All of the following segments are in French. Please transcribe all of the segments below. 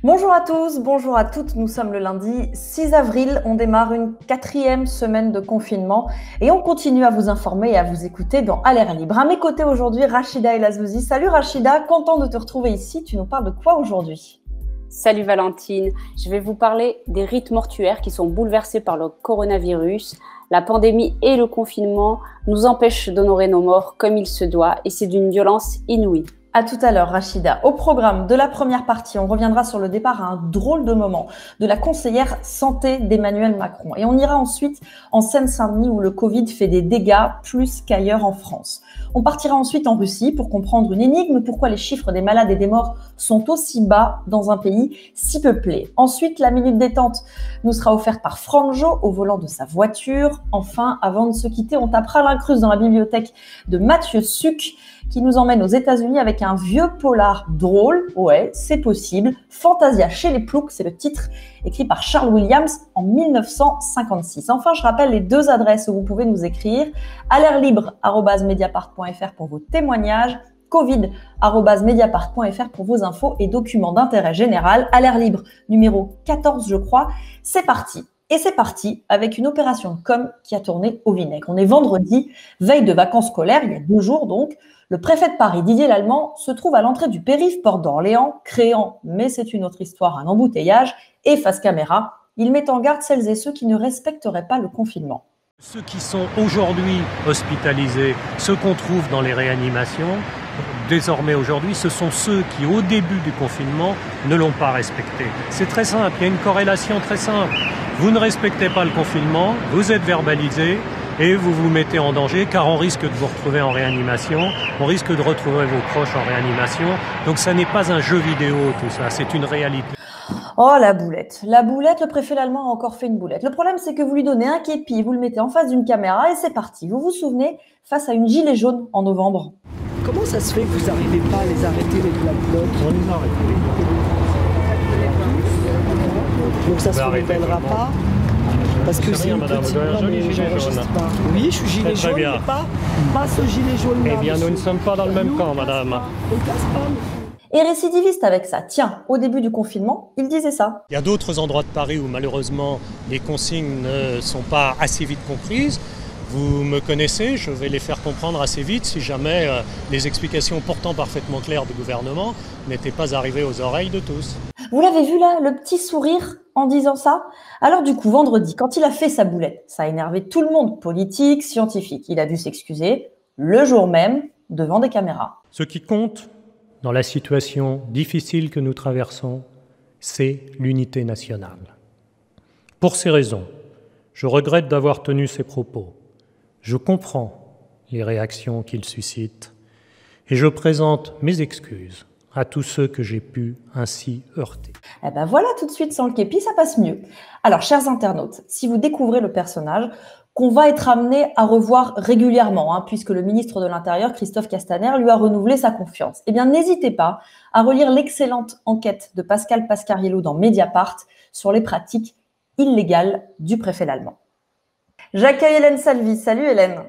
Bonjour à tous, bonjour à toutes, nous sommes le lundi 6 avril, on démarre une 4e semaine de confinement et on continue à vous informer et à vous écouter dans À l'air libre. À mes côtés aujourd'hui, Rachida Elazouzi. Salut Rachida, content de te retrouver ici, tu nous parles de quoi aujourd'hui ? Salut Valentine, je vais vous parler des rites mortuaires qui sont bouleversés par le coronavirus. La pandémie et le confinement nous empêchent d'honorer nos morts comme il se doit et c'est d'une violence inouïe. À tout à l'heure, Rachida. Au programme de la première partie, on reviendra sur le départ à un drôle de moment de la conseillère santé d'Emmanuel Macron. Et on ira ensuite en Seine-Saint-Denis où le Covid fait des dégâts plus qu'ailleurs en France. On partira ensuite en Russie pour comprendre une énigme, pourquoi les chiffres des malades et des morts sont aussi bas dans un pays si peuplé. Ensuite, la minute détente nous sera offerte par Franjo au volant de sa voiture. Enfin, avant de se quitter, on tapera l'incruste dans la bibliothèque de Mathieu Suc qui nous emmène aux États-Unis avec un vieux polar drôle. Ouais, c'est possible. Fantasia chez les Ploucs, c'est le titre, écrit par Charles Williams en 1956. Enfin, je rappelle les deux adresses où vous pouvez nous écrire. alairlibre@mediapart.fr pour vos témoignages, covid@mediapart.fr pour vos infos et documents d'intérêt général. À l'air libre, numéro 14, je crois. C'est parti. Et c'est parti avec une opération de com qui a tourné au vinaigre. On est vendredi, veille de vacances scolaires, il y a 2 jours donc. Le préfet de Paris, Didier Lallemand, se trouve à l'entrée du périph' port d'Orléans, créant, mais c'est une autre histoire, un embouteillage. Et face caméra, il met en garde celles et ceux qui ne respecteraient pas le confinement. Ceux qui sont aujourd'hui hospitalisés, ceux qu'on trouve dans les réanimations, désormais aujourd'hui, ce sont ceux qui, au début du confinement, ne l'ont pas respecté. C'est très simple, il y a une corrélation très simple. Vous ne respectez pas le confinement, vous êtes verbalisé et vous vous mettez en danger car on risque de vous retrouver en réanimation, on risque de retrouver vos proches en réanimation. Donc ça n'est pas un jeu vidéo tout ça, c'est une réalité. Oh la boulette, le préfet Lallemand a encore fait une boulette. Le problème c'est que vous lui donnez un képi, vous le mettez en face d'une caméra et c'est parti. Vous vous souvenez, face à une gilet jaune en novembre. Comment ça se fait que vous n'arrivez pas à les arrêter les Black Blocs ? On les arrête. Donc ça se renouvellera pas parce que c'est une madame, petite... vous avez un joli gilet jaune. Oui, je suis gilet Très jaune, bien. mais pas ce gilet jaune-là. Eh bien, nous ne sommes pas dans le même camp, madame. On casse pas. Et récidiviste avec ça. Tiens, au début du confinement, il disait ça. Il y a d'autres endroits de Paris où malheureusement les consignes ne sont pas assez vite comprises. Vous me connaissez, je vais les faire comprendre assez vite si jamais les explications pourtant parfaitement claires du gouvernement n'étaient pas arrivées aux oreilles de tous. Vous l'avez vu là, le petit sourire en disant ça ? Alors du coup, vendredi, quand il a fait sa boulette, ça a énervé tout le monde, politique, scientifique. Il a dû s'excuser le jour même devant des caméras. Ce qui compte dans la situation difficile que nous traversons, c'est l'unité nationale. Pour ces raisons, je regrette d'avoir tenu ces propos. Je comprends les réactions qu'ils suscitent et je présente mes excuses à tous ceux que j'ai pu ainsi heurter. Eh ben voilà, tout de suite, sans le képi, ça passe mieux. Alors, chers internautes, si vous découvrez le personnage, qu'on va être amené à revoir régulièrement, puisque le ministre de l'Intérieur, Christophe Castaner, lui a renouvelé sa confiance, eh bien, n'hésitez pas à relire l'excellente enquête de Pascal Pasquariello dans Mediapart sur les pratiques illégales du préfet Lallemand. J'accueille Hélène Salvi. Salut Hélène.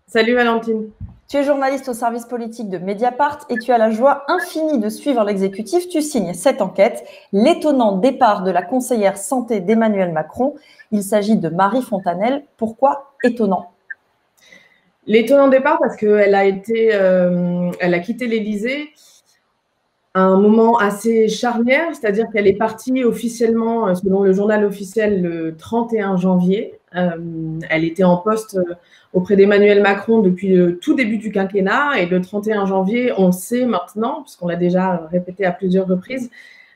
Salut Valentine. Tu es journaliste au service politique de Mediapart et tu as la joie infinie de suivre l'exécutif. Tu signes cette enquête, l'étonnant départ de la conseillère santé d'Emmanuel Macron. Il s'agit de Marie Fontanelle. Pourquoi étonnant ? L'étonnant départ parce qu'elle a quitté l'Élysée à un moment assez charnière, c'est-à-dire qu'elle est partie officiellement, selon le journal officiel, le 31 janvier. Elle était en poste auprès d'Emmanuel Macron depuis le tout début du quinquennat et le 31 janvier, on sait maintenant, puisqu'on l'a déjà répété à plusieurs reprises,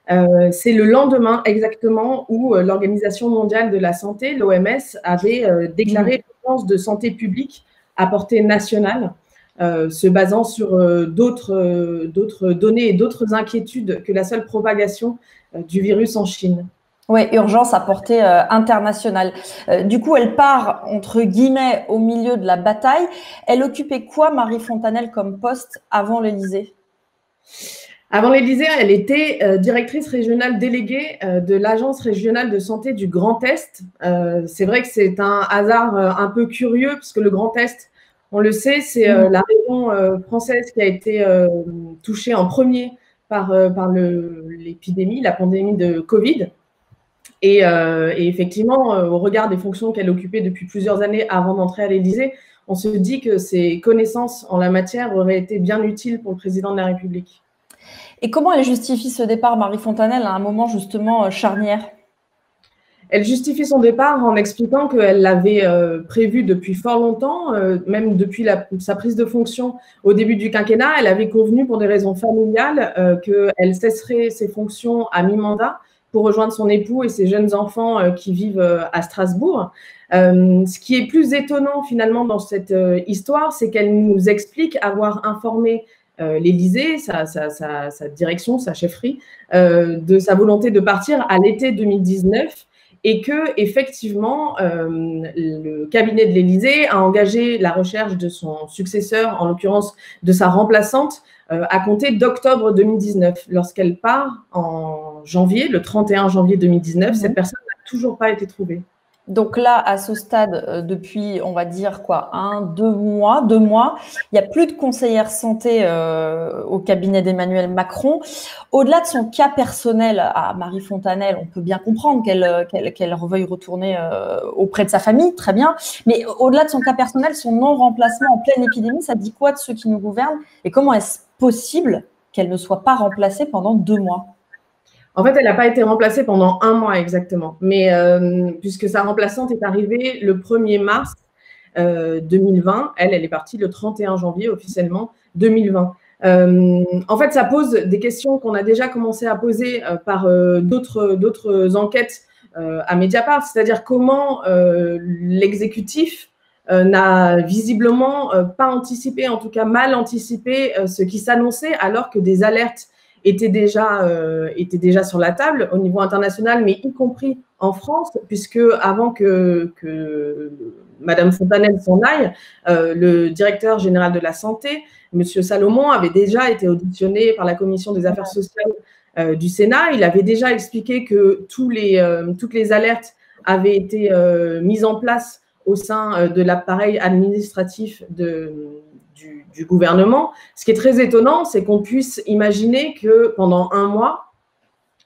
c'est le lendemain exactement où l'Organisation mondiale de la santé, l'OMS, avait déclaré l'urgence de santé publique à portée nationale, se basant sur d'autres données et d'autres inquiétudes que la seule propagation du virus en Chine. Oui, urgence à portée internationale. Du coup, elle part, entre guillemets, au milieu de la bataille. Elle occupait quoi, Marie Fontanelle, comme poste avant l'Élysée ? Avant l'Élysée, elle était directrice régionale déléguée de l'Agence régionale de santé du Grand Est. C'est vrai que c'est un hasard un peu curieux, puisque le Grand Est, on le sait, c'est la région française qui a été touchée en premier par l'épidémie, la pandémie de Covid. Et effectivement, au regard des fonctions qu'elle occupait depuis plusieurs années avant d'entrer à l'Élysée, on se dit que ses connaissances en la matière auraient été bien utiles pour le président de la République. Et comment elle justifie ce départ, Marie Fontanelle, à un moment justement charnière? Elle justifie son départ en expliquant qu'elle l'avait prévu depuis fort longtemps, même depuis sa prise de fonction au début du quinquennat. Elle avait convenu pour des raisons familiales qu'elle cesserait ses fonctions à mi-mandat pour rejoindre son époux et ses jeunes enfants qui vivent à Strasbourg. Ce qui est plus étonnant finalement dans cette histoire, c'est qu'elle nous explique avoir informé l'Élysée, sa direction, sa chefferie, de sa volonté de partir à l'été 2019 et que effectivement le cabinet de l'Élysée a engagé la recherche de son successeur, en l'occurrence de sa remplaçante, à compter d'octobre 2019. Lorsqu'elle part en janvier, le 31 janvier 2019, cette personne n'a toujours pas été trouvée. Donc là, à ce stade, depuis, on va dire quoi, 2 mois, il n'y a plus de conseillère santé au cabinet d'Emmanuel Macron. Au-delà de son cas personnel à Marie Fontanelle, on peut bien comprendre qu'elle veuille retourner auprès de sa famille, très bien. Mais au-delà de son cas personnel, son non-remplacement en pleine épidémie, ça dit quoi de ceux qui nous gouvernent? Et comment est-ce possible qu'elle ne soit pas remplacée pendant 2 mois? En fait, elle n'a pas été remplacée pendant 1 mois exactement, mais puisque sa remplaçante est arrivée le 1er mars 2020, elle est partie le 31 janvier officiellement 2020. En fait, ça pose des questions qu'on a déjà commencé à poser par d'autres enquêtes à Mediapart, c'est-à-dire comment l'exécutif n'a visiblement pas anticipé, en tout cas mal anticipé ce qui s'annonçait alors que des alertes étaient déjà sur la table au niveau international, mais y compris en France, puisque avant que Madame Fontanelle s'en aille, le directeur général de la Santé, Monsieur Salomon, avait déjà été auditionné par la Commission des affaires sociales du Sénat. Il avait déjà expliqué que toutes les alertes avaient été mises en place au sein de l'appareil administratif du gouvernement. Ce qui est très étonnant, c'est qu'on puisse imaginer que pendant 1 mois,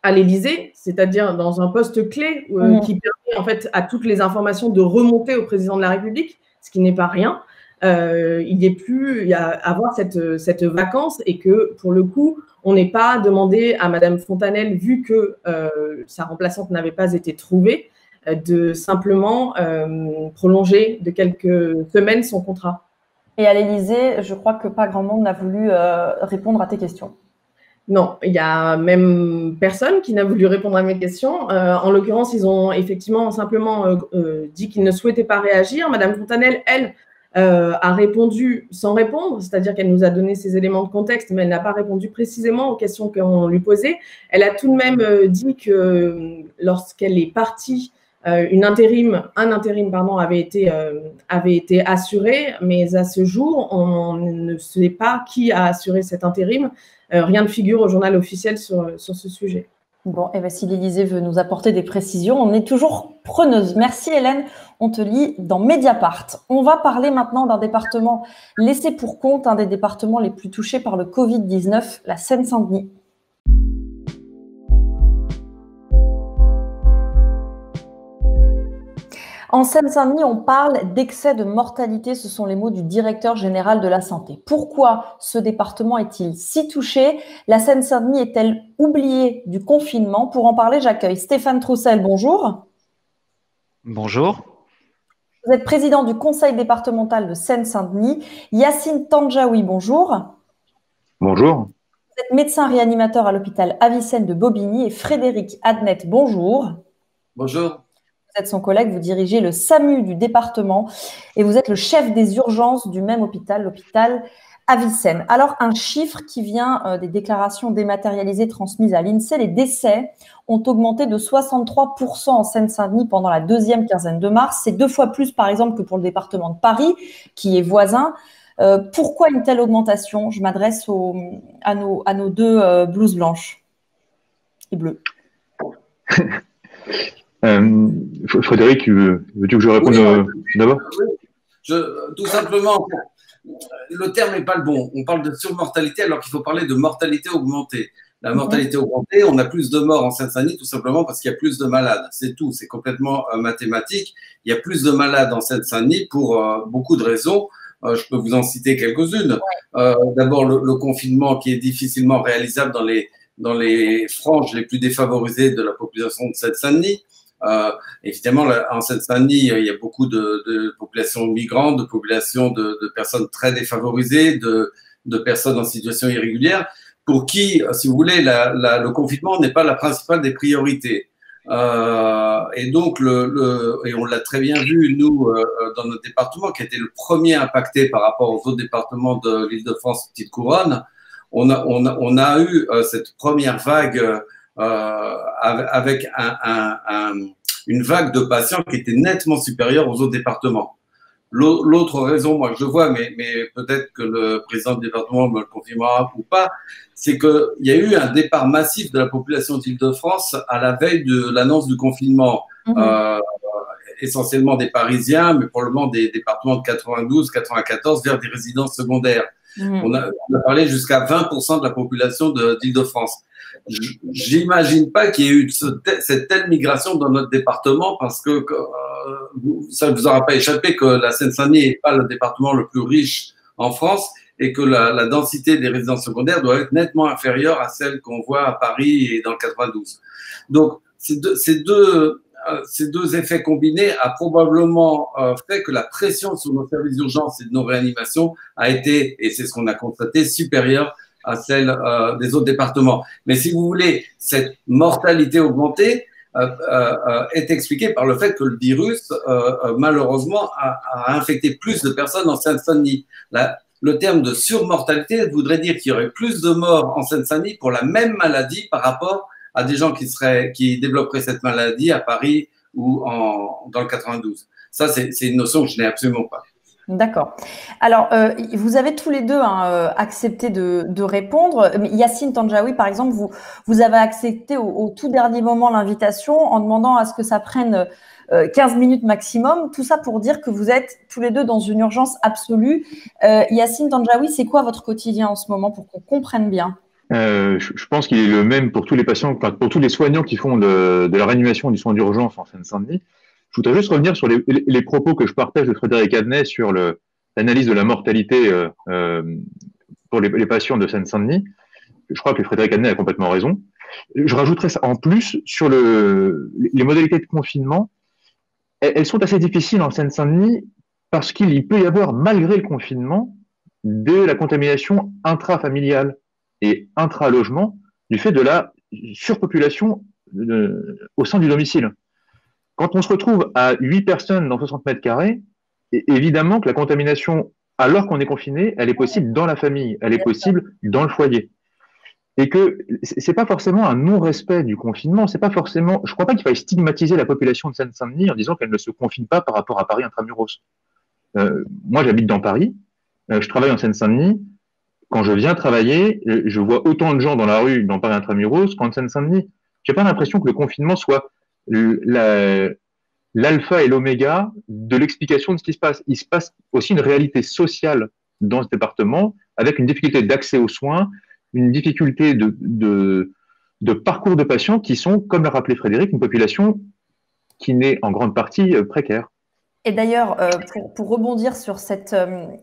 à l'Élysée, c'est-à-dire dans un poste clé qui permet en fait à toutes les informations de remonter au président de la République, ce qui n'est pas rien, il n'y ait plus à avoir cette vacance et que pour le coup, on n'ait pas demandé à Madame Fontanelle, vu que sa remplaçante n'avait pas été trouvée, de simplement prolonger de quelques semaines son contrat. Et à l'Élysée, je crois que pas grand monde n'a voulu répondre à tes questions. Non, il n'y a même personne qui n'a voulu répondre à mes questions. En l'occurrence, ils ont effectivement simplement dit qu'ils ne souhaitaient pas réagir. Madame Fontanelle, elle, a répondu sans répondre, c'est-à-dire qu'elle nous a donné ces éléments de contexte, mais elle n'a pas répondu précisément aux questions qu'on lui posait. Elle a tout de même dit que lorsqu'elle est partie, un intérim avait été assuré, mais à ce jour, on ne sait pas qui a assuré cet intérim. Rien ne figure au journal officiel sur ce sujet. Bon, et bien si l'Élysée veut nous apporter des précisions, on est toujours preneuse. Merci Hélène, on te lit dans Mediapart. On va parler maintenant d'un département laissé pour compte, un des départements les plus touchés par le Covid-19, la Seine-Saint-Denis. En Seine-Saint-Denis, on parle d'excès de mortalité, ce sont les mots du directeur général de la santé. Pourquoi ce département est-il si touché? La Seine-Saint-Denis est-elle oubliée du confinement? Pour en parler, j'accueille Stéphane Troussel, bonjour. Bonjour. Vous êtes président du conseil départemental de Seine-Saint-Denis. Yacine Tandjaoui, bonjour. Bonjour. Vous êtes médecin réanimateur à l'hôpital Avicenne de Bobigny et Frédéric Adnet, bonjour. Bonjour. Vous êtes son collègue, vous dirigez le SAMU du département et vous êtes le chef des urgences du même hôpital, l'hôpital Avicenne. Alors, un chiffre qui vient des déclarations dématérialisées transmises à l'INSEE, les décès ont augmenté de 63% en Seine-Saint-Denis pendant la deuxième quinzaine de mars. C'est 2 fois plus, par exemple, que pour le département de Paris, qui est voisin. Pourquoi une telle augmentation? Je m'adresse à nos deux blouses blanches et bleues. Frédéric, veux-tu que je réponde d'abord? Tout simplement, le terme n'est pas le bon. On parle de surmortalité alors qu'il faut parler de mortalité augmentée. La mortalité augmentée, on a plus de morts en Seine-Saint-Denis tout simplement parce qu'il y a plus de malades. C'est tout, c'est complètement mathématique. Il y a plus de malades en Seine-Saint-Denis pour beaucoup de raisons. Je peux vous en citer quelques-unes. D'abord, le confinement qui est difficilement réalisable dans les franges les plus défavorisées de la population de Seine-Saint-Denis. Évidemment, en Seine-Saint-Denis, il y a beaucoup de populations migrantes, de populations de personnes très défavorisées, de personnes en situation irrégulière, pour qui, si vous voulez, le confinement n'est pas la principale des priorités. Et donc, et on l'a très bien vu, nous, dans notre département, qui a été le premier impacté par rapport aux autres départements de l'Île-de-France, Petite Couronne, on a eu cette première vague avec une vague de patients qui était nettement supérieure aux autres départements. L'autre raison, moi, que je vois, mais peut-être que le président du département me le confirmera ou pas, c'est qu'il y a eu un départ massif de la population d'Île-de-France à la veille de l'annonce du confinement. Essentiellement des Parisiens, mais probablement des départements de 92, 94 vers des résidences secondaires. On a parlé jusqu'à 20% de la population d'Île-de-France. J'imagine pas qu'il y ait eu cette telle migration dans notre département parce que ça ne vous aura pas échappé que la Seine-Saint-Denis n'est pas le département le plus riche en France et que la densité des résidences secondaires doit être nettement inférieure à celle qu'on voit à Paris et dans le 92. Donc, ces deux effets combinés a probablement fait que la pression sur nos services d'urgence et de nos réanimations a été, et c'est ce qu'on a constaté, supérieure à celle des autres départements. Mais si vous voulez, cette mortalité augmentée est expliquée par le fait que le virus, malheureusement, a infecté plus de personnes en Seine-Saint-Denis. Le terme de surmortalité voudrait dire qu'il y aurait plus de morts en Seine-Saint-Denis pour la même maladie par rapport à des gens qui développeraient cette maladie à Paris ou dans le 92. Ça, c'est une notion que je n'ai absolument pas. D'accord. Alors, vous avez tous les deux accepté de répondre. Yacine Tandjaoui, par exemple, vous avez accepté au tout dernier moment l'invitation en demandant à ce que ça prenne 15 minutes maximum. Tout ça pour dire que vous êtes tous les deux dans une urgence absolue. Yacine Tandjaoui, c'est quoi votre quotidien en ce moment pour qu'on comprenne bien ? Je pense qu'il est le même pour tous les patients, pour tous les soignants qui font de la réanimation du soin d'urgence en Seine-Saint-Denis. Je voudrais juste revenir sur les propos que je partage de Frédéric Adnet sur l'analyse de la mortalité pour les patients de Seine-Saint-Denis. Je crois que Frédéric Adnet a complètement raison. Je rajouterais ça en plus sur les modalités de confinement. Elles sont assez difficiles en Seine-Saint-Denis parce qu'il peut y avoir, malgré le confinement, de la contamination intrafamiliale et intra-logement du fait de la surpopulation au sein du domicile. Quand on se retrouve à 8 personnes dans 60 mètres carrés, évidemment que la contamination, alors qu'on est confiné, elle est possible dans la famille, elle est possible dans le foyer. Et que c'est pas forcément un non-respect du confinement, c'est pas forcément, je crois pas qu'il faille stigmatiser la population de Seine-Saint-Denis en disant qu'elle ne se confine pas par rapport à Paris intramuros. Moi, j'habite dans Paris, je travaille en Seine-Saint-Denis. Quand je viens travailler, je vois autant de gens dans la rue dans Paris intramuros qu'en Seine-Saint-Denis. J'ai pas l'impression que le confinement soit l'alpha et l'oméga de l'explication de ce qui se passe. Il se passe aussi une réalité sociale dans ce département avec une difficulté d'accès aux soins, une difficulté de parcours de patients qui sont, comme l'a rappelé Frédéric, une population qui n'est en grande partie précaire. Et d'ailleurs, pour rebondir sur cette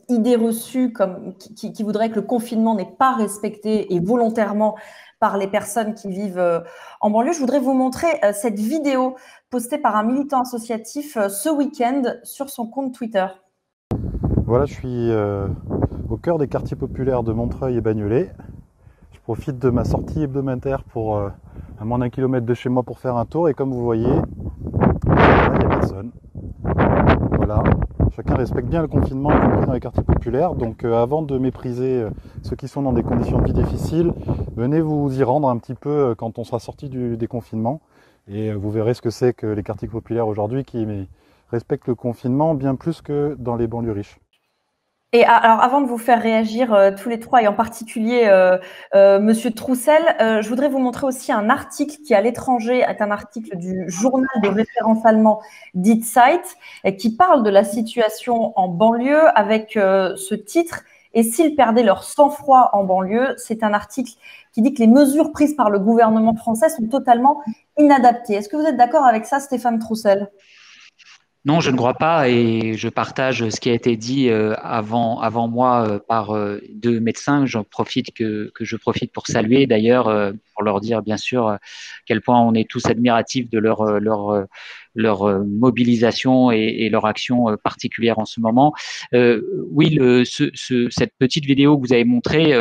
idée reçue qui voudrait que le confinement n'est pas respecté et volontairement par les personnes qui vivent en banlieue, je voudrais vous montrer cette vidéo postée par un militant associatif ce week-end sur son compte Twitter. Voilà, je suis au cœur des quartiers populaires de Montreuil et Bagnolet. Je profite de ma sortie hebdomadaire pour à moins d'1 kilomètre de chez moi pour faire un tour et comme vous voyez, il n'y a personne. Voilà, chacun respecte bien le confinement, y compris dans les quartiers populaires. Donc avant de mépriser ceux qui sont dans des conditions de vie difficiles, venez vous y rendre un petit peu quand on sera sorti des confinements. Et vous verrez ce que c'est que les quartiers populaires aujourd'hui qui respectent le confinement bien plus que dans les banlieues riches. Et alors, avant de vous faire réagir tous les trois, et en particulier Monsieur Troussel, je voudrais vous montrer aussi un article qui, à l'étranger, est un article du journal de référence allemand Die Zeit, qui parle de la situation en banlieue avec ce titre et s'ils perdaient leur sang-froid en banlieue. C'est un article qui dit que les mesures prises par le gouvernement français sont totalement inadaptées. Est-ce que vous êtes d'accord avec ça, Stéphane Troussel ? Non, je ne crois pas et je partage ce qui a été dit avant moi par deux médecins. Je profite pour saluer d'ailleurs, pour leur dire bien sûr à quel point on est tous admiratifs de leur mobilisation et leur action particulière en ce moment. Oui, cette petite vidéo que vous avez montrée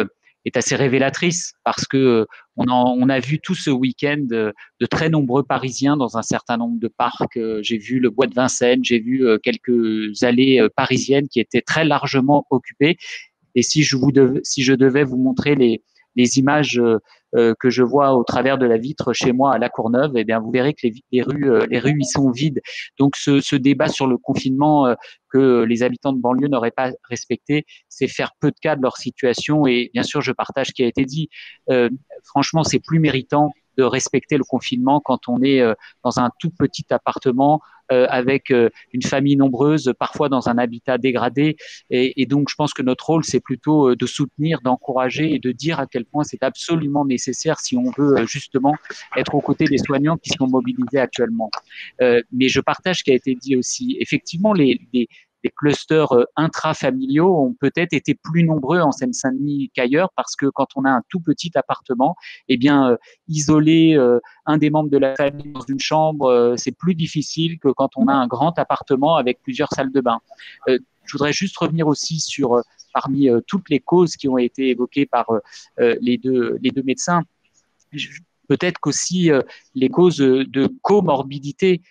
est assez révélatrice parce que on a vu tout ce week-end de très nombreux Parisiens dans un certain nombre de parcs. J'ai vu le bois de Vincennes, j'ai vu quelques allées parisiennes qui étaient très largement occupées. Et si je devais vous montrer les images que je vois au travers de la vitre chez moi à La Courneuve, eh bien vous verrez que les rues y sont vides. Donc ce débat sur le confinement que les habitants de banlieue n'auraient pas respecté, c'est faire peu de cas de leur situation. Et bien sûr, je partage ce qui a été dit. Franchement, c'est plus méritant de respecter le confinement quand on est dans un tout petit appartement avec une famille nombreuse, parfois dans un habitat dégradé. Et donc, je pense que notre rôle, c'est plutôt de soutenir, d'encourager et de dire à quel point c'est absolument nécessaire si on veut justement être aux côtés des soignants qui sont mobilisés actuellement. Mais je partage ce qui a été dit aussi. Effectivement, les clusters intrafamiliaux ont peut-être été plus nombreux en Seine-Saint-Denis qu'ailleurs parce que quand on a un tout petit appartement, eh bien, isoler un des membres de la famille dans une chambre, c'est plus difficile que quand on a un grand appartement avec plusieurs salles de bain. Je voudrais juste revenir aussi sur, parmi toutes les causes qui ont été évoquées par les deux médecins, peut-être qu'aussi les causes de comorbidité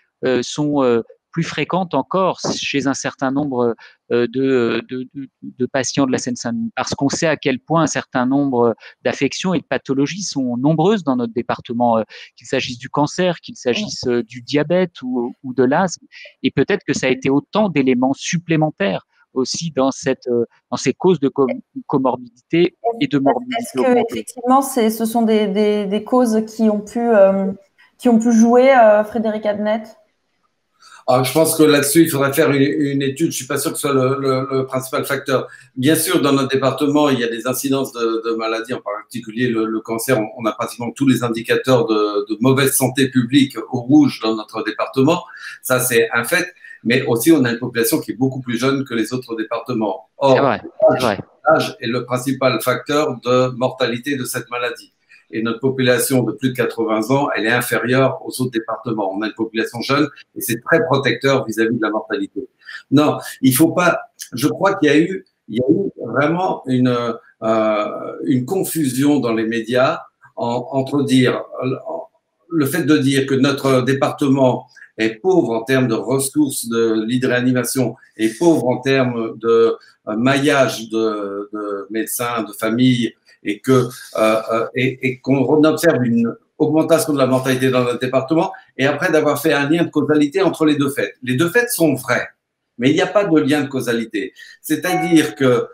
sont plus fréquente encore chez un certain nombre de patients de la Seine-Saint-Denis, parce qu'on sait à quel point un certain nombre d'affections et de pathologies sont nombreuses dans notre département, qu'il s'agisse du cancer, qu'il s'agisse du diabète ou de l'asthme, et peut-être que ça a été autant d'éléments supplémentaires aussi dans ces causes de comorbidité et de morbidité. Est-ce que effectivement, ce sont des causes qui ont pu jouer, Frédéric Adnet ? Alors, je pense que là-dessus, il faudrait faire une étude. Je ne suis pas sûr que ce soit le principal facteur. Bien sûr, dans notre département, il y a des incidences de maladies, en particulier le cancer. On a pratiquement tous les indicateurs de mauvaise santé publique au rouge dans notre département. Ça, c'est un fait. Mais aussi, on a une population qui est beaucoup plus jeune que les autres départements. Or, l'âge est le principal facteur de mortalité de cette maladie. Et notre population de plus de 80 ans, elle est inférieure aux autres départements. On a une population jeune et c'est très protecteur vis-à-vis de la mortalité. Non, il faut pas. Je crois qu'il y a eu vraiment une confusion dans les médias entre le fait de dire que notre département est pauvre en termes de ressources de lits de réanimation et pauvre en termes de maillage de médecins, de familles, et qu'on observe une augmentation de la mortalité dans notre département, et après d'avoir fait un lien de causalité entre les deux faits. Les deux faits sont vrais, mais il n'y a pas de lien de causalité. C'est-à-dire que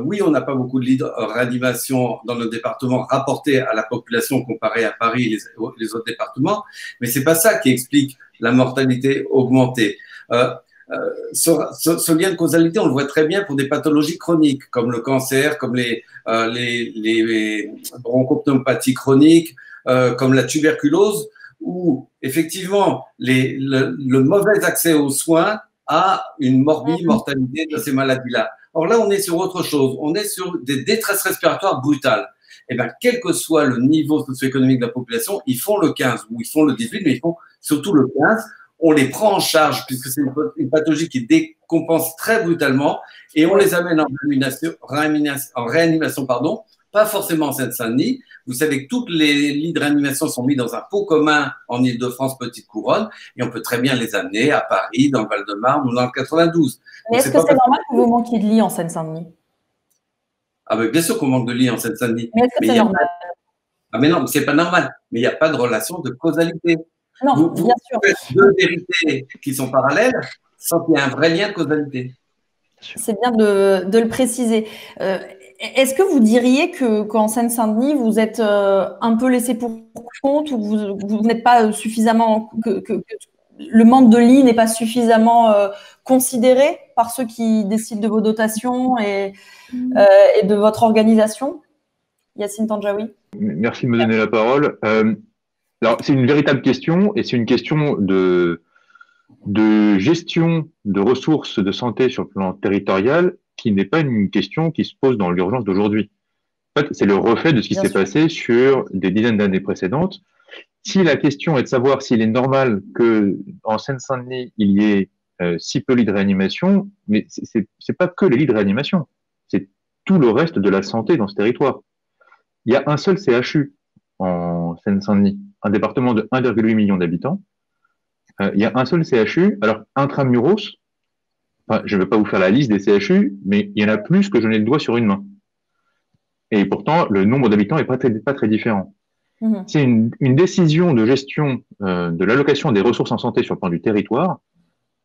oui, on n'a pas beaucoup de lits de réanimation dans notre département rapportés à la population comparée à Paris et les autres départements, mais c'est pas ça qui explique la mortalité augmentée. Ce lien de causalité, on le voit très bien pour des pathologies chroniques, comme le cancer, comme les bronchopneumopathie chroniques, comme la tuberculose, où effectivement le mauvais accès aux soins a une mortalité de ces maladies-là. Or là, on est sur autre chose. On est sur des détresses respiratoires brutales. Eh bien, quel que soit le niveau socio-économique de la population, ils font le 15 ou ils font le 18, mais ils font surtout le 15. On les prend en charge puisque c'est une pathologie qui décompense très brutalement et on les amène en réanimation, pas forcément en Seine-Saint-Denis. Vous savez que tous les lits de réanimation sont mis dans un pot commun en Île-de-France, Petite Couronne, et on peut très bien les amener à Paris, dans le Val-de-Marne ou dans le 92. Mais est-ce que c'est normal que vous manquiez de lits en Seine-Saint-Denis ? Ah ben, bien sûr qu'on manque de lits en Seine-Saint-Denis. Mais est-ce que c'est normal ? Ah mais non, c'est pas normal. Mais il n'y a pas de relation de causalité. Non, bien sûr. Vous faites deux vérités qui sont parallèles sans qu'il y ait un vrai lien de causalité. C'est bien de le préciser. Est-ce que vous diriez qu'en Seine-Saint-Denis, vous êtes un peu laissé pour compte ou vous n'êtes pas suffisamment le manque de lits n'est pas suffisamment considéré par ceux qui décident de vos dotations et de votre organisation? Yacine Tandjaoui. Merci de me donner la parole. Alors, c'est une véritable question et c'est une question de gestion de ressources de santé sur le plan territorial qui n'est pas une question qui se pose dans l'urgence d'aujourd'hui. En fait, c'est le reflet de ce qui s'est passé sur des dizaines d'années précédentes. Si la question est de savoir s'il est normal qu'en Seine-Saint-Denis, il y ait si peu de lits de réanimation, mais c'est pas que les lits de réanimation, c'est tout le reste de la santé dans ce territoire. Il y a un seul CHU en Seine-Saint-Denis, un département de 1,8 million d'habitants. Il y a un seul CHU. Alors, intramuros, je ne vais pas vous faire la liste des CHU, mais il y en a plus que je n'ai le doigt sur une main. Et pourtant, le nombre d'habitants n'est pas très différent. C'est une décision de gestion de l'allocation des ressources en santé sur le plan du territoire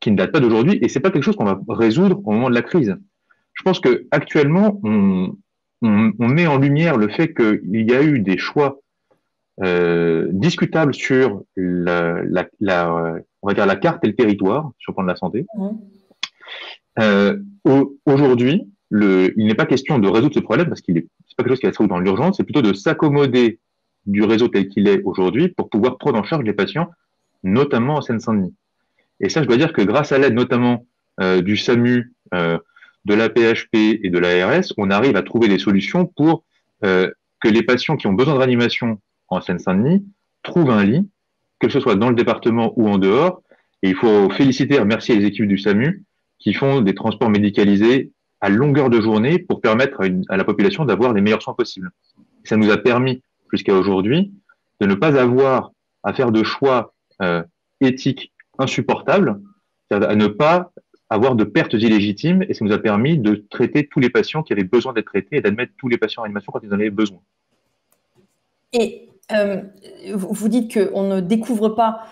qui ne date pas d'aujourd'hui, et c'est pas quelque chose qu'on va résoudre au moment de la crise. Je pense que actuellement, on met en lumière le fait qu'il y a eu des choix discutables sur on va dire la carte et le territoire sur le plan de la santé. Aujourd'hui, il n'est pas question de résoudre ce problème parce c'est pas quelque chose qui va se résoudre dans l'urgence, c'est plutôt de s'accommoder du réseau tel qu'il est aujourd'hui pour pouvoir prendre en charge les patients, notamment en Seine-Saint-Denis. Et ça, je dois dire que grâce à l'aide notamment du SAMU, de l'AP-HP et de l'ARS, on arrive à trouver des solutions pour que les patients qui ont besoin de réanimation en Seine-Saint-Denis trouvent un lit, que ce soit dans le département ou en dehors. Et il faut féliciter et remercier les équipes du SAMU qui font des transports médicalisés à longueur de journée pour permettre à la population d'avoir les meilleurs soins possibles. Ça nous a permis, jusqu'à aujourd'hui, de ne pas avoir à faire de choix éthiques insupportables, c'est-à-dire à ne pas avoir de pertes illégitimes, et ça nous a permis de traiter tous les patients qui avaient besoin d'être traités et d'admettre tous les patients en réanimation quand ils en avaient besoin. Et vous dites qu'on ne découvre pas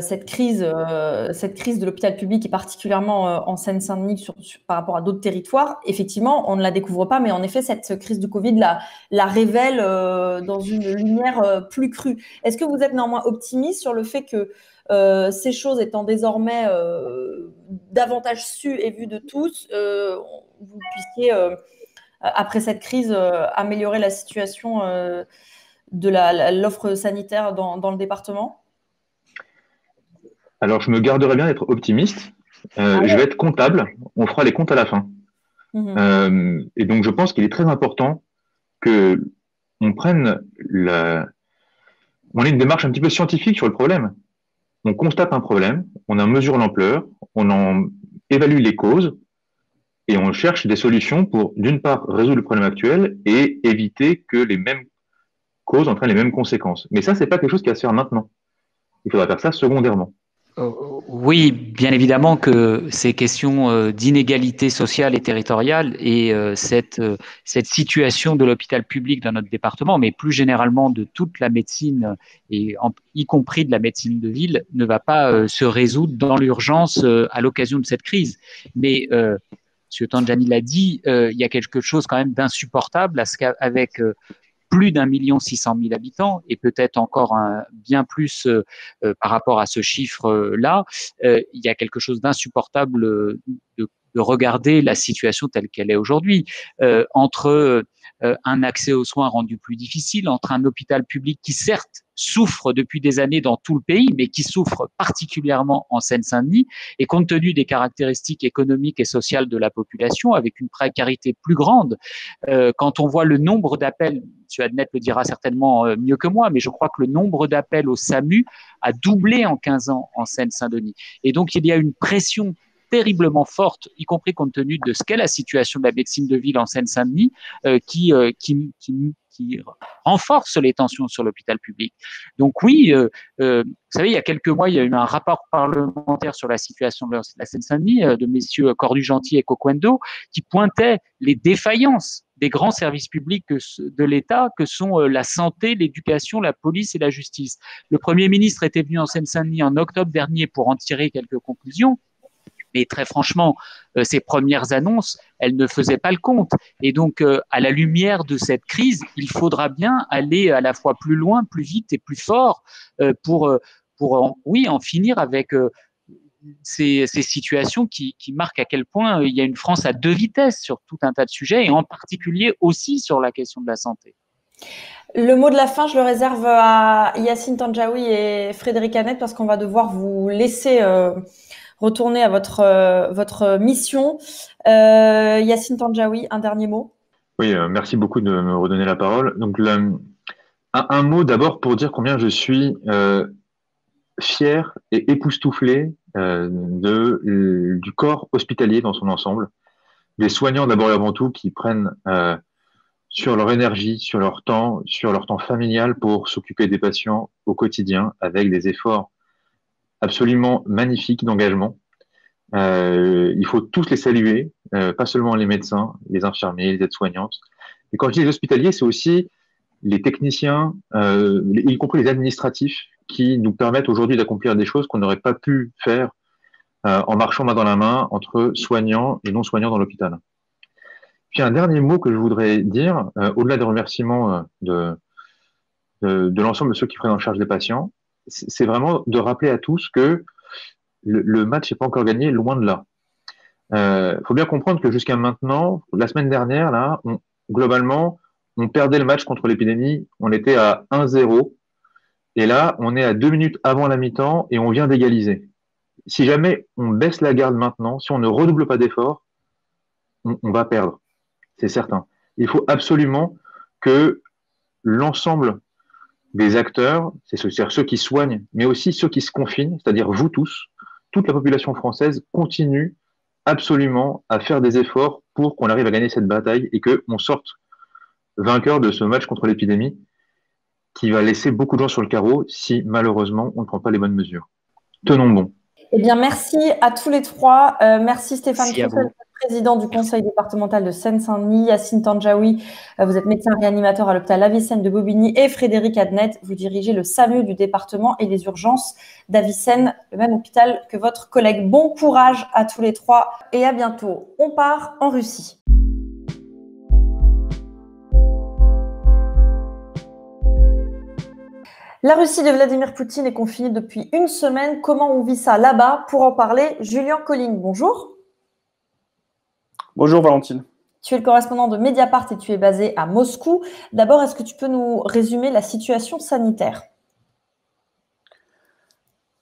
cette crise de l'hôpital public et particulièrement en Seine-Saint-Denis par rapport à d'autres territoires. Effectivement, on ne la découvre pas, mais en effet, cette crise du Covid la révèle dans une lumière plus crue. Est-ce que vous êtes néanmoins optimiste sur le fait que ces choses étant désormais davantage sues et vues de tous, vous puissiez, après cette crise, améliorer la situation de l'offre sanitaire dans le département? Alors, je me garderai bien d'être optimiste. Je vais être comptable. On fera les comptes à la fin. Et donc, je pense qu'il est très important que on prenne on ait une démarche un petit peu scientifique sur le problème. On constate un problème, on en mesure l'ampleur, on en évalue les causes et on cherche des solutions pour, d'une part, résoudre le problème actuel et éviter que les mêmes causes entraînent les mêmes conséquences. Mais ça, c'est pas quelque chose qui va se faire maintenant. Il faudra faire ça secondairement. Oui, bien évidemment que ces questions d'inégalité sociale et territoriale et cette situation de l'hôpital public dans notre département, mais plus généralement de toute la médecine, y compris de la médecine de ville, ne va pas se résoudre dans l'urgence à l'occasion de cette crise. Mais M. Tandjani l'a dit, il y a quelque chose quand même d'insupportable avec plus d'1,6 million habitants et peut-être encore bien plus par rapport à ce chiffre-là, il y a quelque chose d'insupportable de regarder la situation telle qu'elle est aujourd'hui, entre un accès aux soins rendu plus difficile, entre un hôpital public qui certes souffre depuis des années dans tout le pays, mais qui souffre particulièrement en Seine-Saint-Denis, et compte tenu des caractéristiques économiques et sociales de la population, avec une précarité plus grande, quand on voit le nombre d'appels, M. Adnet le dira certainement mieux que moi, mais je crois que le nombre d'appels au SAMU a doublé en 15 ans en Seine-Saint-Denis. Et donc, il y a une pression terriblement forte, y compris compte tenu de ce qu'est la situation de la médecine de ville en Seine-Saint-Denis, qui renforce les tensions sur l'hôpital public. Donc oui, vous savez, il y a quelques mois, il y a eu un rapport parlementaire sur la situation de la Seine-Saint-Denis de messieurs Cornu-Gentil et Coquendo qui pointaient les défaillances des grands services publics de l'État que sont la santé, l'éducation, la police et la justice. Le Premier ministre était venu en Seine-Saint-Denis en octobre dernier pour en tirer quelques conclusions. Mais très franchement, ces premières annonces, elles ne faisaient pas le compte. Et donc, à la lumière de cette crise, il faudra bien aller à la fois plus loin, plus vite et plus fort pour en finir avec ces situations qui marquent à quel point il y a une France à deux vitesses sur tout un tas de sujets, et en particulier aussi sur la question de la santé. Le mot de la fin, je le réserve à Yacine Tandjaoui et Frédéric Annette, parce qu'on va devoir vous laisser retourner à votre mission. Yacine Tandjaoui, un dernier mot. Oui, merci beaucoup de me redonner la parole. Donc, un mot d'abord pour dire combien je suis fier et époustouflé du corps hospitalier dans son ensemble, des soignants d'abord et avant tout qui prennent sur leur énergie, sur leur temps familial pour s'occuper des patients au quotidien avec des efforts absolument magnifiques d'engagement. Il faut tous les saluer, pas seulement les médecins, les infirmiers, les aides-soignantes. Et quand je dis les hospitaliers, c'est aussi les techniciens, y compris les administratifs, qui nous permettent aujourd'hui d'accomplir des choses qu'on n'aurait pas pu faire en marchant main dans la main entre soignants et non-soignants dans l'hôpital. Puis un dernier mot que je voudrais dire, au-delà des remerciements de l'ensemble de ceux qui prennent en charge les patients, c'est vraiment de rappeler à tous que le match n'est pas encore gagné, loin de là. Faut bien comprendre que jusqu'à maintenant, la semaine dernière, là, globalement, on perdait le match contre l'épidémie, on était à 1-0, et là, on est à 2 minutes avant la mi-temps et on vient d'égaliser. Si jamais on baisse la garde maintenant, si on ne redouble pas d'efforts, on va perdre, c'est certain. Il faut absolument que l'ensemble des acteurs, c'est-à-dire ceux qui soignent, mais aussi ceux qui se confinent, c'est-à-dire vous tous, toute la population française continue absolument à faire des efforts pour qu'on arrive à gagner cette bataille et qu'on sorte vainqueur de ce match contre l'épidémie qui va laisser beaucoup de gens sur le carreau si malheureusement on ne prend pas les bonnes mesures. Tenons bon. Eh bien, merci à tous les trois. Merci Stéphane Troussel, président du conseil départemental de Seine-Saint-Denis, Yacine Tandjaoui, vous êtes médecin réanimateur à l'hôpital Avicenne de Bobigny, et Frédéric Annette, vous dirigez le SAMU du département et les urgences d'Avicenne, le même hôpital que votre collègue. Bon courage à tous les trois et à bientôt. On part en Russie. La Russie de Vladimir Poutine est confinée depuis une semaine. Comment on vit ça là-bas? Pour en parler, Julien Colline, bonjour. Bonjour Valentine. Tu es le correspondant de Mediapart et tu es basé à Moscou. D'abord, est-ce que tu peux nous résumer la situation sanitaire?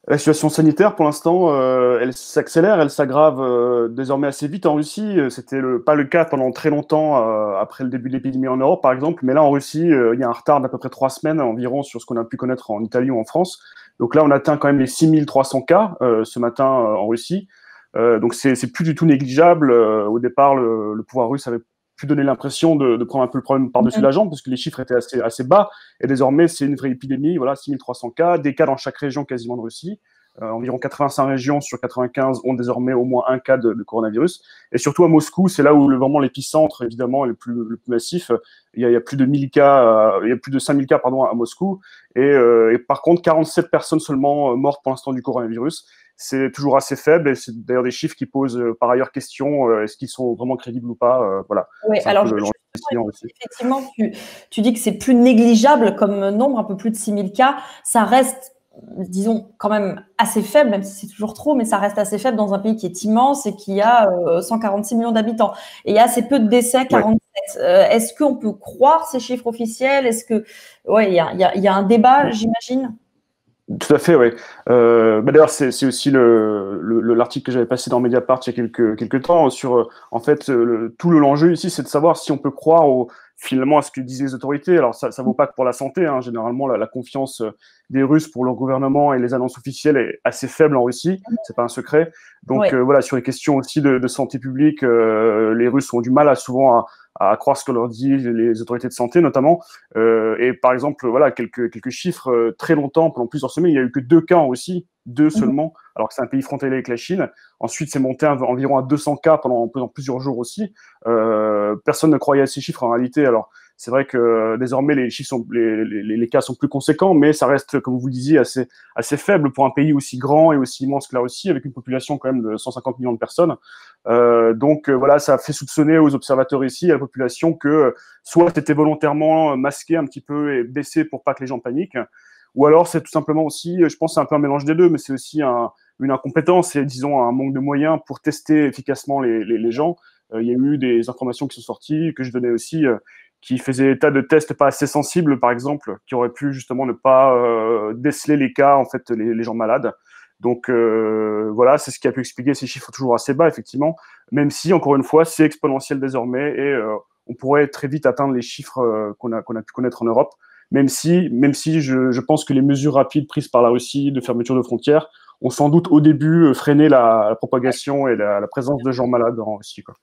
La situation sanitaire, pour l'instant, elle s'accélère, elle s'aggrave désormais assez vite en Russie. C'était pas le cas pendant très longtemps après le début de l'épidémie en Europe, par exemple. Mais là, en Russie, il y a un retard d'à peu près 3 semaines environ sur ce qu'on a pu connaître en Italie ou en France. Donc là, on atteint quand même les 6300 cas ce matin en Russie. Donc c'est plus du tout négligeable. Au départ, le pouvoir russe avait pu donner l'impression de prendre un peu le problème par-dessus la jambe, parce que les chiffres étaient assez bas. Et désormais, c'est une vraie épidémie. Voilà, 6300 cas, des cas dans chaque région quasiment de Russie. Environ 85 régions sur 95 ont désormais au moins un cas de coronavirus. Et surtout à Moscou, c'est là où vraiment l'épicentre, évidemment, est le plus massif. Il y a plus de 1000 cas, il y a plus de 5000 cas, pardon, à Moscou. Et par contre, 47 personnes seulement mortes pour l'instant du coronavirus. C'est toujours assez faible, et c'est d'ailleurs des chiffres qui posent par ailleurs question, est-ce qu'ils sont vraiment crédibles ou pas, voilà. Oui, alors effectivement, tu dis que c'est plus négligeable comme nombre, un peu plus de 6000 cas, ça reste, disons, quand même assez faible, même si c'est toujours trop, mais ça reste assez faible dans un pays qui est immense et qui a 146 millions d'habitants. Et il y a assez peu de décès, 47. Ouais. Est-ce qu'on peut croire ces chiffres officiels? Est-ce que, ouais, il y a un débat, j'imagine? Tout à fait, oui. D'ailleurs, c'est aussi l'article que j'avais passé dans Mediapart il y a quelques temps sur, en fait, tout l'enjeu ici, c'est de savoir si on peut croire finalement à ce que disent les autorités. Alors, ça vaut pas que pour la santé, hein. Généralement, la confiance des Russes pour leur gouvernement et les annonces officielles est assez faible en Russie. C'est pas un secret. Donc, voilà, sur les questions aussi de santé publique, les Russes ont du mal souvent à croire ce que leur disent les autorités de santé, notamment. Et par exemple, voilà, quelques chiffres. Très longtemps, pendant plusieurs semaines, il n'y a eu que 2 cas en Russie, 2 seulement, alors que c'est un pays frontalier avec la Chine. Ensuite, c'est monté environ à 200 cas pendant plusieurs jours aussi. Personne ne croyait à ces chiffres en réalité. Alors, c'est vrai que désormais, les chiffres les cas sont plus conséquents, mais ça reste, comme vous le disiez, assez faible pour un pays aussi grand et aussi immense que la Russie, avec une population quand même de 150 millions de personnes. Donc voilà, ça fait soupçonner aux observateurs ici, à la population, que soit c'était volontairement masqué un petit peu et baissé pour pas que les gens paniquent, ou alors c'est tout simplement aussi, je pense, c'est un peu un mélange des deux, mais c'est aussi une incompétence et, disons, un manque de moyens pour tester efficacement les gens. Il y a eu des informations qui sont sorties, que je donnais aussi, qui faisaient état de tests pas assez sensibles, par exemple, qui auraient pu justement ne pas déceler les cas, en fait, les gens malades. Donc voilà, c'est ce qui a pu expliquer ces chiffres toujours assez bas, effectivement, même si, encore une fois, c'est exponentiel désormais et on pourrait très vite atteindre les chiffres qu'on a pu connaître en Europe, même si je pense que les mesures rapides prises par la Russie de fermeture de frontières ont sans doute au début freiné la propagation et la présence de gens malades en Russie, quoi.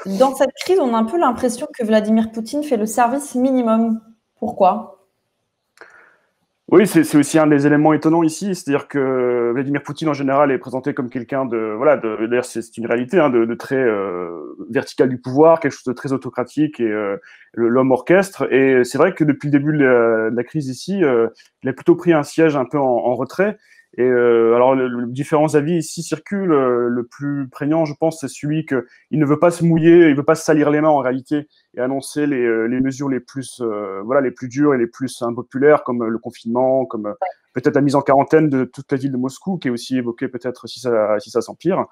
Dans cette crise, on a un peu l'impression que Vladimir Poutine fait le service minimum. Pourquoi ? Oui, c'est aussi un des éléments étonnants ici, c'est-à-dire que Vladimir Poutine en général est présenté comme quelqu'un d'ailleurs c'est une réalité, hein, de très vertical du pouvoir, quelque chose de très autocratique et l'homme orchestre. Et c'est vrai que depuis le début de la crise ici, il a plutôt pris un siège un peu en retrait. Et alors, différents avis ici circulent. Le plus prégnant, je pense, c'est celui qu'il ne veut pas se mouiller, il veut pas se salir les mains en réalité, et annoncer les mesures les plus dures et les plus impopulaires, comme le confinement, comme peut-être la mise en quarantaine de toute la ville de Moscou, qui est aussi évoquée peut-être si ça s'empire.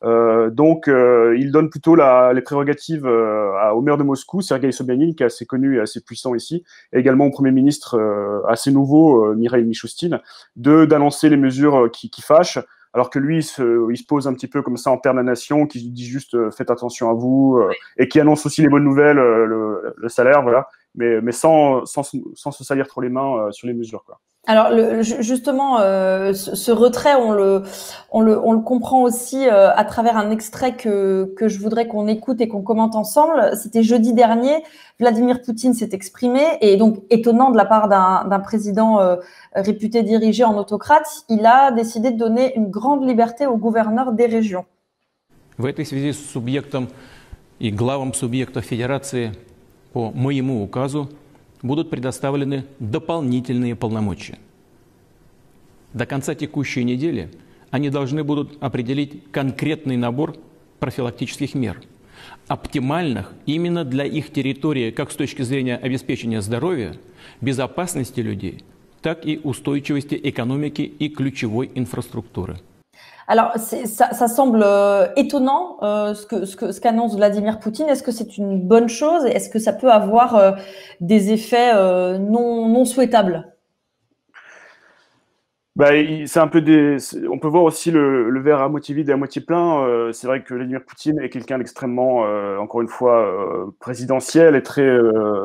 Donc, il donne plutôt les prérogatives au maire de Moscou, Sergueï Sobyanin, qui est assez connu et assez puissant ici, et également au Premier ministre assez nouveau, Mikhail Mishustin, d'annoncer les mesures qui fâchent, alors que lui, il se pose un petit peu comme ça en père de la nation, qui dit juste faites attention à vous, et qui annonce aussi les bonnes nouvelles, le salaire, voilà, mais sans se salir trop les mains sur les mesures, quoi. Alors justement, ce retrait, on le comprend aussi à travers un extrait que je voudrais qu'on écoute et qu'on commente ensemble. C'était jeudi dernier, Vladimir Poutine s'est exprimé, et donc étonnant de la part d'un président réputé dirigé en autocrate, il a décidé de donner une grande liberté aux gouverneurs des régions. В этой связи субъектам и главам субъектов федерации по моему указу будут предоставлены дополнительные полномочия. До конца текущей недели они должны будут определить конкретный набор профилактических мер, оптимальных именно для их территории, как с точки зрения обеспечения здоровья, безопасности людей, так и устойчивости экономики и ключевой инфраструктуры. Alors, ça semble étonnant ce qu'annonce Vladimir Poutine. Est-ce que c'est une bonne chose? Est-ce que ça peut avoir des effets non souhaitables? C'est un peu on peut voir aussi le verre à moitié vide et à moitié plein. C'est vrai que Vladimir Poutine est quelqu'un d'extrêmement, encore une fois, présidentiel et très,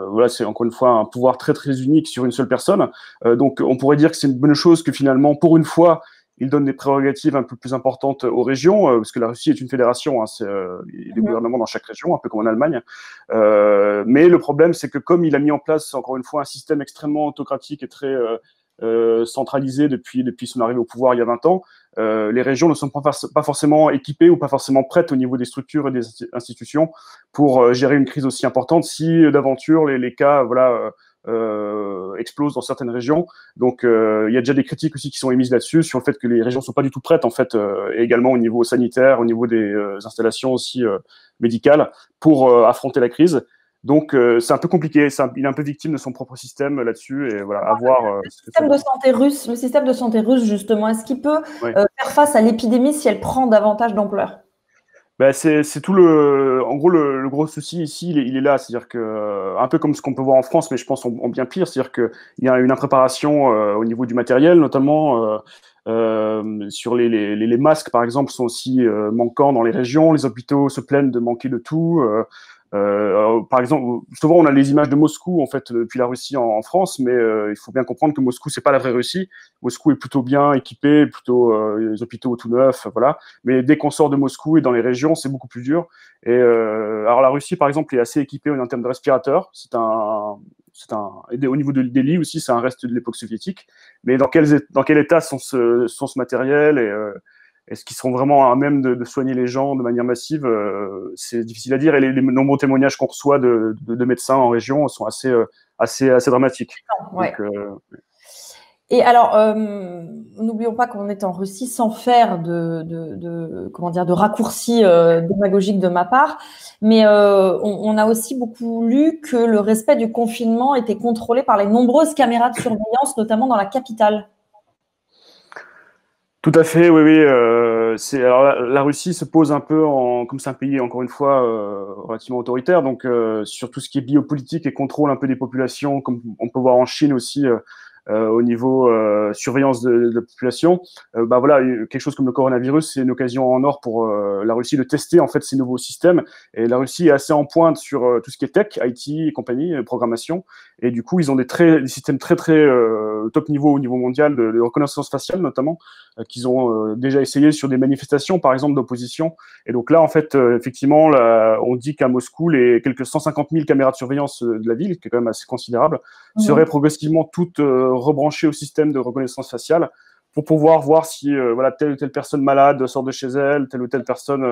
voilà, c'est encore une fois un pouvoir très très unique sur une seule personne. Donc, on pourrait dire que c'est une bonne chose que finalement, pour une fois, il donne des prérogatives un peu plus importantes aux régions, parce que la Russie est une fédération, hein, il y a des gouvernements dans chaque région, un peu comme en Allemagne. Mais le problème, c'est que comme il a mis en place, encore une fois, un système extrêmement autocratique et très centralisé depuis son arrivée au pouvoir il y a 20 ans, les régions ne sont pas forcément équipées ou pas forcément prêtes au niveau des structures et des institutions pour gérer une crise aussi importante si d'aventure les cas explosent dans certaines régions. Donc il y a déjà des critiques aussi qui sont émises là-dessus sur le fait que les régions sont pas du tout prêtes en fait, et également au niveau sanitaire, au niveau des installations aussi médicales pour affronter la crise. Donc c'est un peu compliqué, il est un peu victime de son propre système là-dessus, et voilà, à voir. Le système de santé russe, justement, est-ce qu'il peut faire face à l'épidémie si elle prend davantage d'ampleur? C'est tout en gros, le gros souci ici, il est là, c'est-à-dire que, un peu comme ce qu'on peut voir en France, mais je pense en bien pire, c'est-à-dire qu'il y a une impréparation au niveau du matériel, notamment sur les masques, par exemple, sont aussi manquants dans les régions, les hôpitaux se plaignent de manquer de tout. Par exemple, souvent on a les images de Moscou en fait depuis la Russie en France, mais il faut bien comprendre que Moscou c'est pas la vraie Russie. Moscou est plutôt bien équipé, plutôt les hôpitaux tout neufs, voilà. Mais dès qu'on sort de Moscou et dans les régions, c'est beaucoup plus dur. Et alors la Russie par exemple est assez équipée en termes de respirateurs. Et au niveau des lits aussi, c'est un reste de l'époque soviétique. Mais dans quel état sont ce matériel et est-ce qu'ils seront vraiment à même de soigner les gens de manière massive? C'est difficile à dire. Et les nombreux témoignages qu'on reçoit de médecins en région sont assez dramatiques. Ouais. Donc, et alors, n'oublions pas qu'on est en Russie sans faire de raccourcis démagogiques de ma part, mais on a aussi beaucoup lu que le respect du confinement était contrôlé par les nombreuses caméras de surveillance, notamment dans la capitale. Tout à fait, oui. alors la Russie se pose un peu comme c'est un pays encore une fois relativement autoritaire, donc sur tout ce qui est biopolitique et contrôle un peu des populations, comme on peut voir en Chine aussi. Au niveau surveillance de la population, bah voilà, quelque chose comme le coronavirus, c'est une occasion en or pour la Russie de tester en fait ces nouveaux systèmes. Et la Russie est assez en pointe sur tout ce qui est tech, IT et compagnie, programmation. Et du coup, ils ont des systèmes très top niveau au niveau mondial de reconnaissance faciale notamment, qu'ils ont déjà essayé sur des manifestations, par exemple d'opposition. Et donc là, en fait, effectivement, là, on dit qu'à Moscou, les quelques 150 000 caméras de surveillance de la ville, qui est quand même assez considérable, seraient progressivement toutes rebranchées au système de reconnaissance faciale pour pouvoir voir si voilà, telle ou telle personne malade sort de chez elle, telle ou telle personne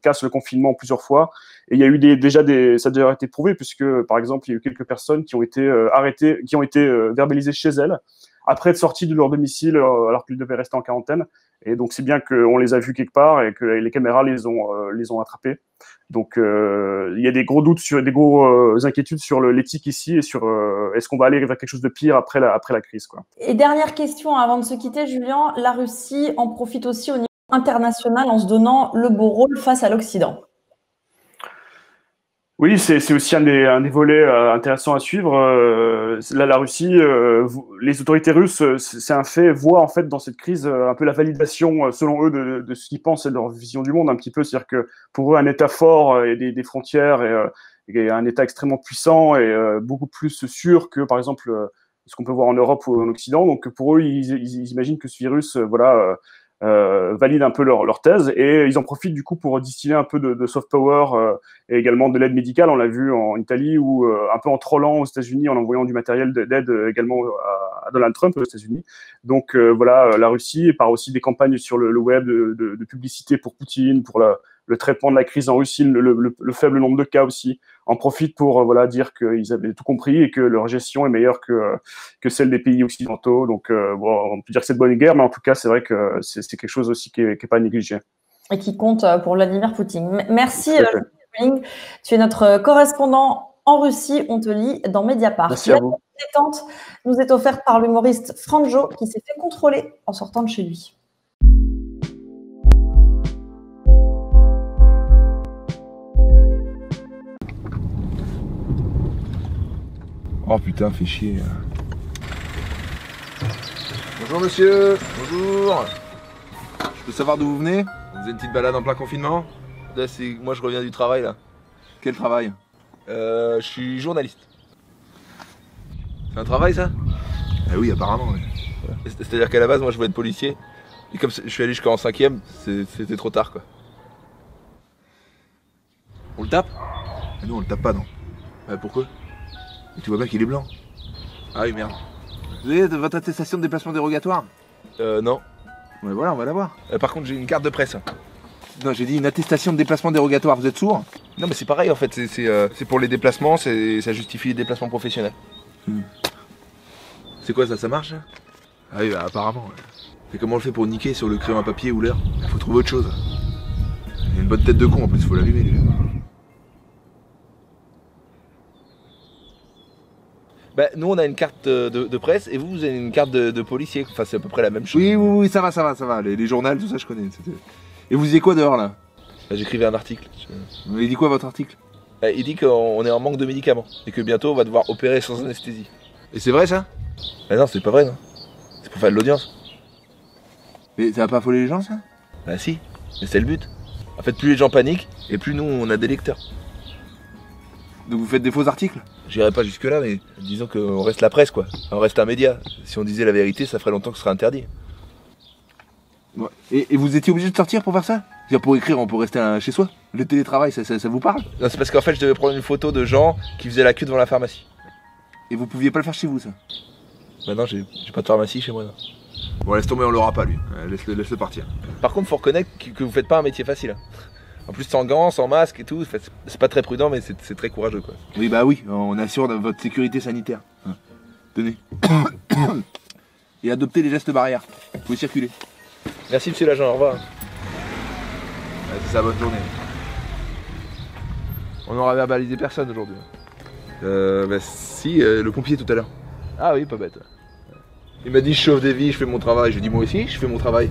casse le confinement plusieurs fois. Et il y a eu ça a déjà été prouvé, puisque, par exemple, il y a eu quelques personnes qui ont été arrêtées, qui ont été verbalisées chez elles, après être sorties de leur domicile alors qu'ils devaient rester en quarantaine. Et donc, c'est bien qu'on les a vus quelque part et que les caméras les ont attrapés. Donc, il y a des gros doutes, des gros inquiétudes sur l'éthique ici et sur est-ce qu'on va aller vers quelque chose de pire après la crise, quoi. Et dernière question avant de se quitter, Julien, la Russie en profite aussi au niveau international en se donnant le beau rôle face à l'Occident. Oui, c'est aussi un des volets intéressants à suivre. Là, la Russie, les autorités russes, c'est un fait, voient en fait dans cette crise un peu la validation, selon eux, de ce qu'ils pensent et de leur vision du monde un petit peu. C'est-à-dire que pour eux, un État fort et des frontières et un État extrêmement puissant et beaucoup plus sûr que, par exemple, ce qu'on peut voir en Europe ou en Occident. Donc pour eux, ils imaginent que ce virus, valide un peu leur thèse, et ils en profitent du coup pour distiller un peu de soft power et également de l'aide médicale. On l'a vu en Italie, ou un peu en trollant aux États-Unis, en envoyant du matériel d'aide également à Donald Trump aux États-Unis. Donc voilà, la Russie part aussi des campagnes sur le web de publicité pour Poutine, pour le traitement de la crise en Russie, le faible nombre de cas aussi, en profite pour dire qu'ils avaient tout compris et que leur gestion est meilleure que celle des pays occidentaux. Donc on peut dire que c'est de bonne guerre, mais en tout cas, c'est vrai que c'est quelque chose aussi qui est pas négligé. Et qui compte pour Vladimir Poutine. Merci, Julien. Tu es notre correspondant en Russie. On te lit dans Mediapart. Merci à vous. La détente nous est offerte par l'humoriste Franjo, qui s'est fait contrôler en sortant de chez lui. Oh putain, fait chier. Bonjour monsieur, bonjour. Je peux savoir d'où vous venez? Vous avez une petite balade en plein confinement? Là, moi je reviens du travail là. Quel travail? Je suis journaliste. C'est un travail ça? Ah oui, apparemment. Oui. C'est-à-dire qu'à la base, moi je voulais être policier. Et comme je suis allé jusqu'en 5e, c'était trop tard quoi. On le tape? Ah non, on le tape pas non. Pourquoi? Et tu vois bien qu'il est blanc. Ah oui, merde. Vous avez votre attestation de déplacement dérogatoire? Non. Ouais, voilà, on va la voir. Par contre, j'ai une carte de presse. Non, j'ai dit une attestation de déplacement dérogatoire. Vous êtes sourd? Non, mais c'est pareil en fait. C'est pour les déplacements, ça justifie les déplacements professionnels. C'est quoi ça? Ça marche? Ah oui, bah, apparemment. Ouais. Et comment on le fait pour niquer sur le crayon à papier ou l'heure? Il faut trouver autre chose. Il a une bonne tête de con en plus, faut l'allumer lui. Bah, nous on a une carte de presse et vous avez une carte de policier. Enfin, c'est à peu près la même chose. Oui, ça va. Les journaux, tout ça, je connais. Et vous disiez quoi dehors là? Bah, j'écrivais un article. Il dit quoi votre article? Bah, il dit qu'on est en manque de médicaments et que bientôt on va devoir opérer sans anesthésie. Et c'est vrai ça? Bah non, c'est pas vrai, non. C'est pour faire de l'audience. Mais ça va pas affoler les gens ça? Bah si, mais c'est le but. En fait, plus les gens paniquent et plus nous on a des lecteurs. Donc vous faites des faux articles? J'irai pas jusque là, mais disons qu'on reste la presse quoi. On reste un média. Si on disait la vérité, ça ferait longtemps que ce serait interdit. Ouais. Et vous étiez obligé de sortir pour faire ça? C'est-à-dire pour écrire, on peut rester chez soi? Le télétravail, ça vous parle? Non, c'est parce qu'en fait, je devais prendre une photo de gens qui faisaient la queue devant la pharmacie. Et vous pouviez pas le faire chez vous, ça? Bah non, j'ai pas de pharmacie chez moi, non. Bon, laisse tomber, on l'aura pas, lui. Laisse-le partir. Par contre, faut reconnaître que vous faites pas un métier facile. En plus, sans gants, sans masque et tout, c'est pas très prudent, mais c'est très courageux, quoi. Oui, bah oui, on assure votre sécurité sanitaire. Tenez. Et adoptez les gestes barrières. Vous pouvez circuler. Merci, monsieur l'agent, au revoir. C'est ça, bonne journée. On n'aura verbalisé personne aujourd'hui. Bah si, le pompier tout à l'heure. Ah oui, pas bête. Il m'a dit je sauve des vies, je fais mon travail. Je lui ai dit moi aussi, je fais mon travail.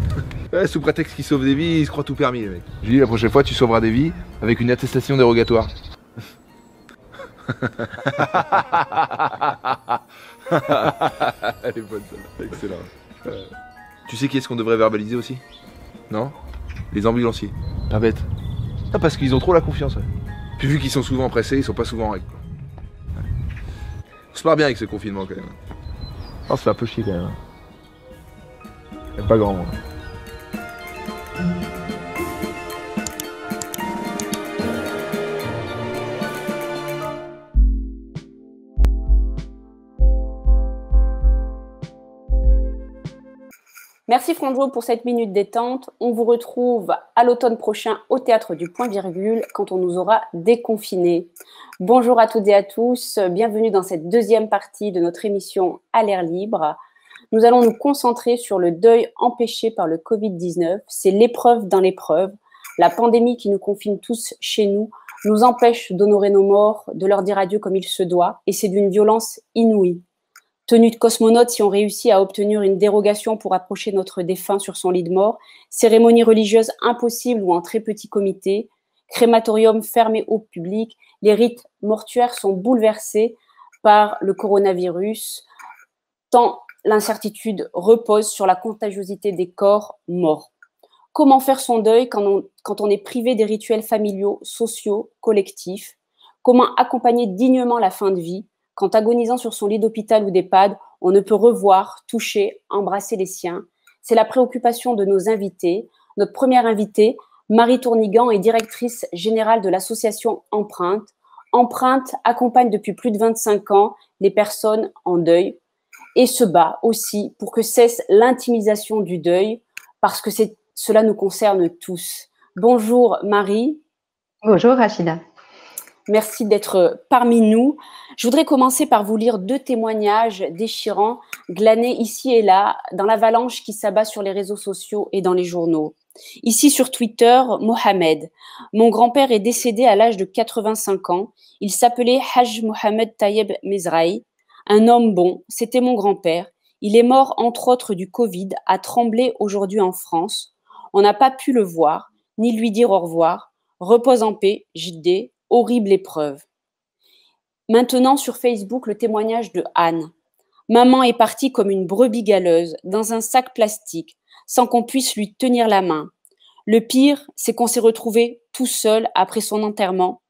Ouais, sous prétexte qu'ils sauvent des vies, ils se croient tout permis, les mecs. Je lui dis, la prochaine fois, tu sauveras des vies avec une attestation dérogatoire. Elle est bonne, celle-là. Excellent. Tu sais qui est-ce qu'on devrait verbaliser aussi? Non? Les ambulanciers. Pas bête. Ah, parce qu'ils ont trop la confiance, ouais. Puis vu qu'ils sont souvent pressés, ils sont pas souvent en règle, quoi. Ouais. On se marre bien avec ce confinement, quand même. Oh, ça fait un peu chier, quand même. Il n'y a pas grand monde. Merci Franjo pour cette minute détente. On vous retrouve à l'automne prochain au Théâtre du Point Virgule quand on nous aura déconfinés. Bonjour à toutes et à tous, bienvenue dans cette deuxième partie de notre émission À l'air libre. Nous allons nous concentrer sur le deuil empêché par le Covid-19. C'est l'épreuve dans l'épreuve. La pandémie qui nous confine tous chez nous empêche d'honorer nos morts, de leur dire adieu comme il se doit, et c'est d'une violence inouïe. Tenue de cosmonautes si on réussit à obtenir une dérogation pour approcher notre défunt sur son lit de mort, cérémonie religieuse impossible ou en très petit comité, crématorium fermé au public, les rites mortuaires sont bouleversés par le coronavirus, tant l'incertitude repose sur la contagiosité des corps morts. Comment faire son deuil quand on est privé des rituels familiaux, sociaux, collectifs? Comment accompagner dignement la fin de vie quand agonisant sur son lit d'hôpital ou d'EHPAD, on ne peut revoir, toucher, embrasser les siens? C'est la préoccupation de nos invités. Notre première invitée, Marie Tournigan, est directrice générale de l'association Empreinte. Empreinte accompagne depuis plus de 25 ans les personnes en deuil et se bat aussi pour que cesse l'intimisation du deuil, parce que cela nous concerne tous. Bonjour Marie. Bonjour Rachida. Merci d'être parmi nous. Je voudrais commencer par vous lire 2 témoignages déchirants glanés ici et là dans l'avalanche qui s'abat sur les réseaux sociaux et dans les journaux. Ici sur Twitter, Mohamed. Mon grand-père est décédé à l'âge de 85 ans. Il s'appelait Haj Mohamed Tayeb Mezrahi. Un homme bon, c'était mon grand-père. Il est mort entre autres du Covid à Tremblay aujourd'hui en France. On n'a pas pu le voir, ni lui dire au revoir. Repose en paix, JD. Horrible épreuve. Maintenant, sur Facebook, le témoignage de Anne. Maman est partie comme une brebis galeuse, dans un sac plastique, sans qu'on puisse lui tenir la main. Le pire, c'est qu'on s'est retrouvés tout seuls après son enterrement,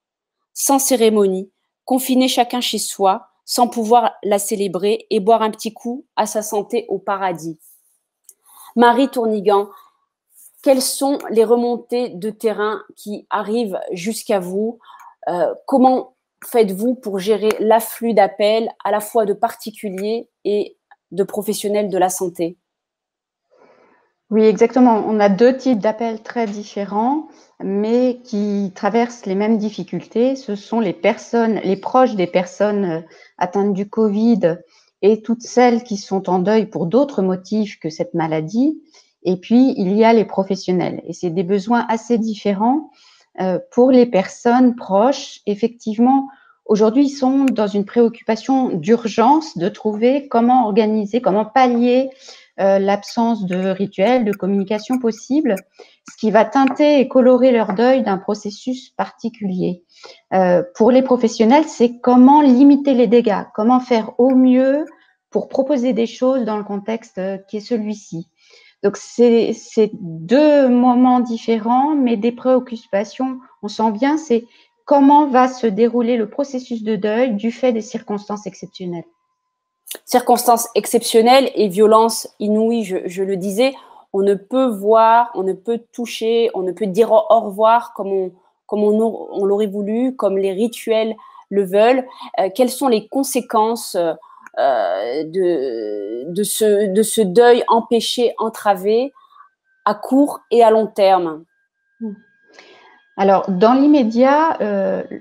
sans cérémonie, confinés chacun chez soi, sans pouvoir la célébrer et boire un petit coup à sa santé au paradis. Marie Tournigan, quelles sont les remontées de terrain qui arrivent jusqu'à vous? Comment faites-vous pour gérer l'afflux d'appels à la fois de particuliers et de professionnels de la santé? Oui, exactement. On a 2 types d'appels très différents, mais qui traversent les mêmes difficultés. Ce sont les proches des personnes atteintes du Covid et toutes celles qui sont en deuil pour d'autres motifs que cette maladie. Et puis, il y a les professionnels. Et c'est des besoins assez différents. Pour les personnes proches, effectivement, aujourd'hui, ils sont dans une préoccupation d'urgence de trouver comment organiser, comment pallier l'absence de rituels, de communication possible, ce qui va teinter et colorer leur deuil d'un processus particulier. Pour les professionnels, c'est comment limiter les dégâts, comment faire au mieux pour proposer des choses dans le contexte qui est celui-ci. Donc, c'est 2 moments différents, mais des préoccupations, on sent bien, c'est comment va se dérouler le processus de deuil du fait des circonstances exceptionnelles. Circonstances exceptionnelles et violences inouïes, je le disais, on ne peut voir, on ne peut toucher, on ne peut dire au revoir comme on l'aurait voulu, comme les rituels le veulent. Quelles sont les conséquences de ce deuil empêché, entravé, à court et à long terme? Alors, dans l'immédiat,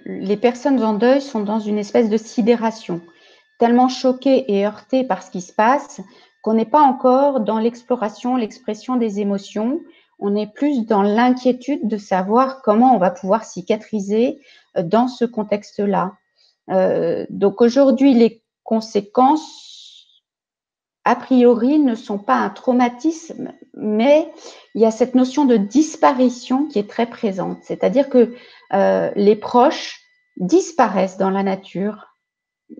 les personnes en deuil sont dans une espèce de sidération, tellement choquées et heurtées par ce qui se passe qu'on n'est pas encore dans l'exploration, l'expression des émotions. On est plus dans l'inquiétude de savoir comment on va pouvoir cicatriser dans ce contexte-là. Donc aujourd'hui, les conséquences a priori, ne sont pas un traumatisme, mais il y a cette notion de disparition qui est très présente. C'est-à-dire que les proches disparaissent dans la nature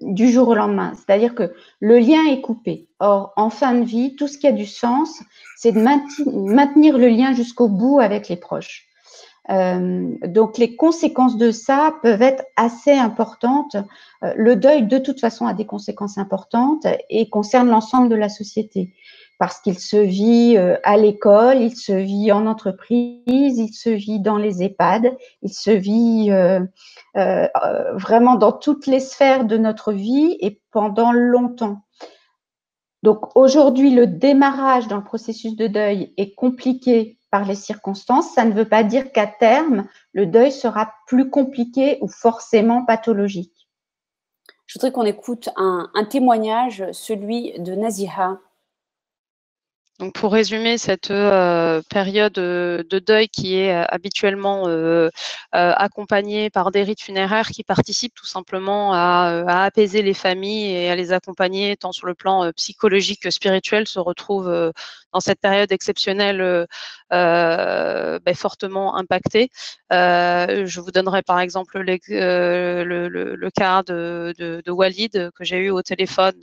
du jour au lendemain. C'est-à-dire que le lien est coupé. Or, en fin de vie, tout ce qui a du sens, c'est de maintenir le lien jusqu'au bout avec les proches. Donc, les conséquences de ça peuvent être assez importantes. Le deuil, de toute façon, a des conséquences importantes et concerne l'ensemble de la société. Parce qu'il se vit à l'école, il se vit en entreprise, il se vit dans les EHPAD, il se vit vraiment dans toutes les sphères de notre vie et pendant longtemps. Donc aujourd'hui, le démarrage dans le processus de deuil est compliqué par les circonstances. Ça ne veut pas dire qu'à terme, le deuil sera plus compliqué ou forcément pathologique. Je voudrais qu'on écoute un témoignage, celui de Naziha. Donc pour résumer cette période de deuil qui est habituellement accompagnée par des rites funéraires qui participent tout simplement à apaiser les familles et à les accompagner tant sur le plan psychologique que spirituel, se retrouve dans cette période exceptionnelle fortement impactée. Je vous donnerai par exemple le cas de Walid que j'ai eu au téléphone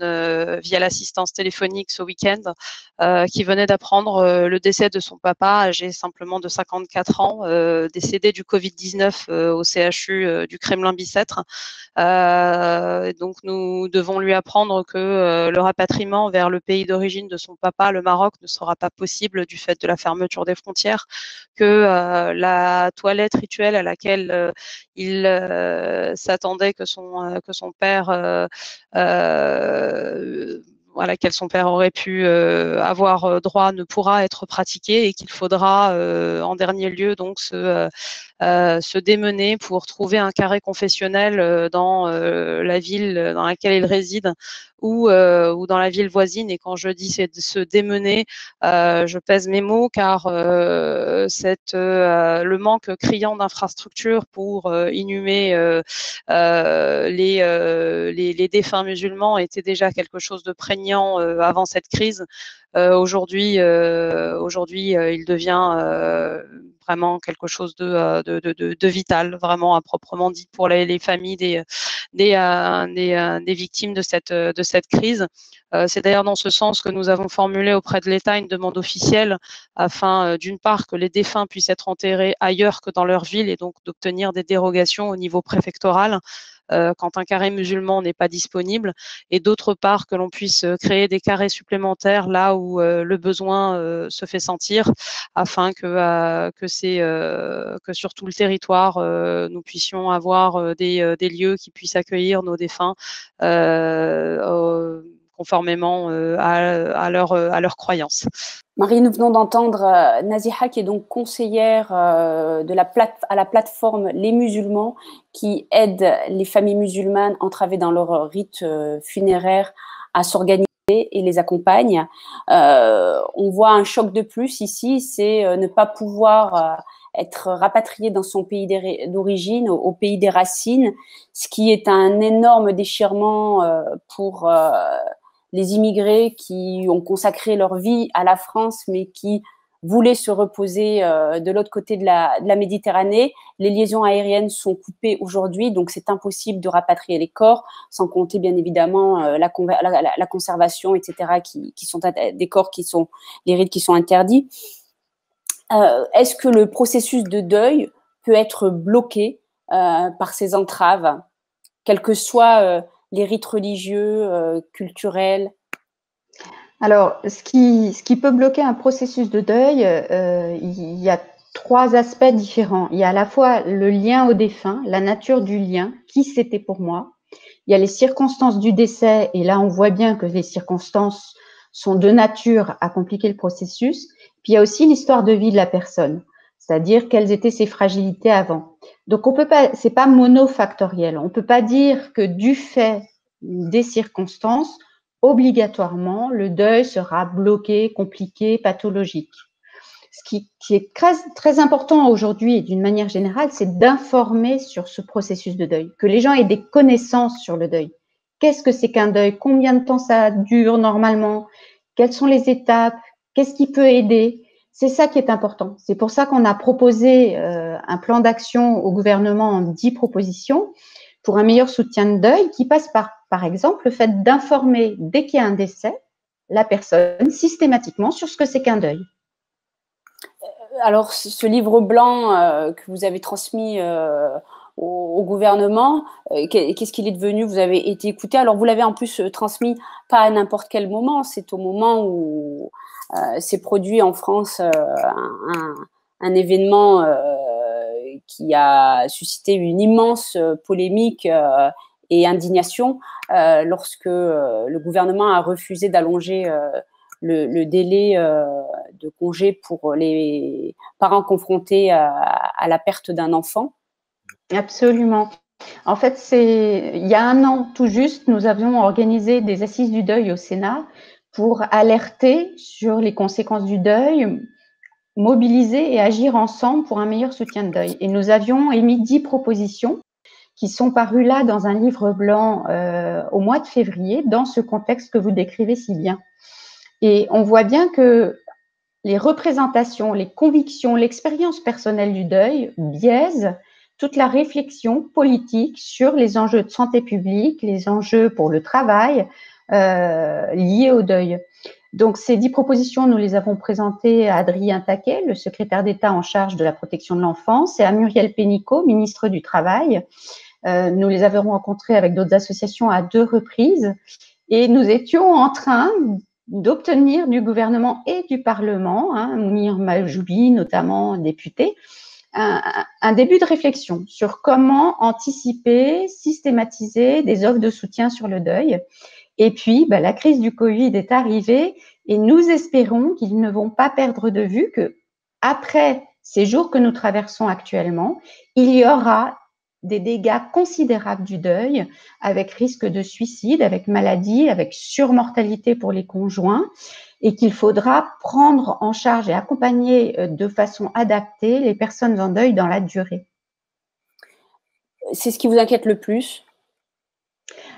via l'assistance téléphonique ce week-end, qui venait d'apprendre le décès de son papa, âgé simplement de 54 ans, décédé du Covid-19 au CHU du Kremlin-Bicêtre. Donc nous devons lui apprendre que le rapatriement vers le pays d'origine de son papa, le Maroc, ne sera pas possible du fait de la fermeture des frontières, que la toilette rituelle à laquelle il s'attendait que son père à laquelle son père aurait pu avoir droit ne pourra être pratiquée et qu'il faudra en dernier lieu donc se démener pour trouver un carré confessionnel dans la ville dans laquelle il réside ou dans la ville voisine. Et quand je dis se démener, je pèse mes mots car le manque criant d'infrastructures pour inhumer les défunts musulmans était déjà quelque chose de prégnant avant cette crise. Aujourd'hui, il devient vraiment quelque chose de vital, vraiment à proprement dit pour les familles des victimes de cette crise. C'est d'ailleurs dans ce sens que nous avons formulé auprès de l'État une demande officielle afin, d'une part, que les défunts puissent être enterrés ailleurs que dans leur ville et donc d'obtenir des dérogations au niveau préfectoral quand un carré musulman n'est pas disponible, et d'autre part que l'on puisse créer des carrés supplémentaires là où le besoin se fait sentir, afin que sur tout le territoire nous puissions avoir des lieux qui puissent accueillir nos défunts conformément à leur croyance. Marie, nous venons d'entendre Naziha, qui est donc conseillère à la plateforme Les Musulmans, qui aide les familles musulmanes entravées dans leur rite funéraire à s'organiser et les accompagne. On voit un choc de plus ici, c'est ne pas pouvoir être rapatrié dans son pays d'origine, au pays des racines, ce qui est un énorme déchirement pour les immigrés qui ont consacré leur vie à la France, mais qui voulaient se reposer de l'autre côté de la Méditerranée. Les liaisons aériennes sont coupées aujourd'hui, donc c'est impossible de rapatrier les corps, sans compter bien évidemment la conservation, etc., qui sont des corps qui sont les rites qui sont interdits. Est-ce que le processus de deuil peut être bloqué par ces entraves, quels que soient les rites religieux, culturels? Alors, ce qui peut bloquer un processus de deuil, il y a 3 aspects différents. Il y a à la fois le lien au défunt, la nature du lien, qui c'était pour moi. Il y a les circonstances du décès, et là on voit bien que les circonstances sont de nature à compliquer le processus. Puis il y a aussi l'histoire de vie de la personne, c'est-à-dire quelles étaient ses fragilités avant. Donc on peut pas, c'est pas monofactoriel. On peut pas dire que du fait des circonstances, obligatoirement, le deuil sera bloqué, compliqué, pathologique. Ce qui est très, très important aujourd'hui et d'une manière générale, c'est d'informer sur ce processus de deuil, que les gens aient des connaissances sur le deuil, qu'est-ce que c'est qu'un deuil, combien de temps ça dure normalement, quelles sont les étapes, qu'est-ce qui peut aider. C'est ça qui est important. C'est pour ça qu'on a proposé un plan d'action au gouvernement en 10 propositions pour un meilleur soutien de deuil qui passe par exemple, le fait d'informer dès qu'il y a un décès, la personne systématiquement sur ce que c'est qu'un deuil. Alors, ce livre blanc que vous avez transmis au gouvernement, qu'est-ce qu'il est devenu? Vous avez été écouté. Alors, vous l'avez en plus transmis pas à n'importe quel moment, c'est au moment où s'est produit en France un événement qui a suscité une immense polémique et indignation lorsque le gouvernement a refusé d'allonger le délai de congé pour les parents confrontés à la perte d'un enfant. Absolument. En fait, il y a un an tout juste, nous avions organisé des assises du deuil au Sénat pour alerter sur les conséquences du deuil, mobiliser et agir ensemble pour un meilleur soutien de deuil. Et nous avions émis 10 propositions qui sont parues là dans un livre blanc au mois de février, dans ce contexte que vous décrivez si bien. Et on voit bien que les représentations, les convictions, l'expérience personnelle du deuil biaisent toute la réflexion politique sur les enjeux de santé publique, les enjeux pour le travail liés au deuil. Donc, ces 10 propositions, nous les avons présentées à Adrien Taquet, le secrétaire d'État en charge de la protection de l'enfance, et à Muriel Pénicaud, ministre du Travail. Nous les avons rencontrés avec d'autres associations à 2 reprises et nous étions en train d'obtenir du gouvernement et du Parlement, Mounir Mahjoubi notamment député, un début de réflexion sur comment anticiper, systématiser des offres de soutien sur le deuil. Et puis, la crise du Covid est arrivée et nous espérons qu'ils ne vont pas perdre de vue que après ces jours que nous traversons actuellement, il y aura des dégâts considérables du deuil, avec risque de suicide, avec maladie, avec surmortalité pour les conjoints, et qu'il faudra prendre en charge et accompagner de façon adaptée les personnes en deuil dans la durée. C'est ce qui vous inquiète le plus?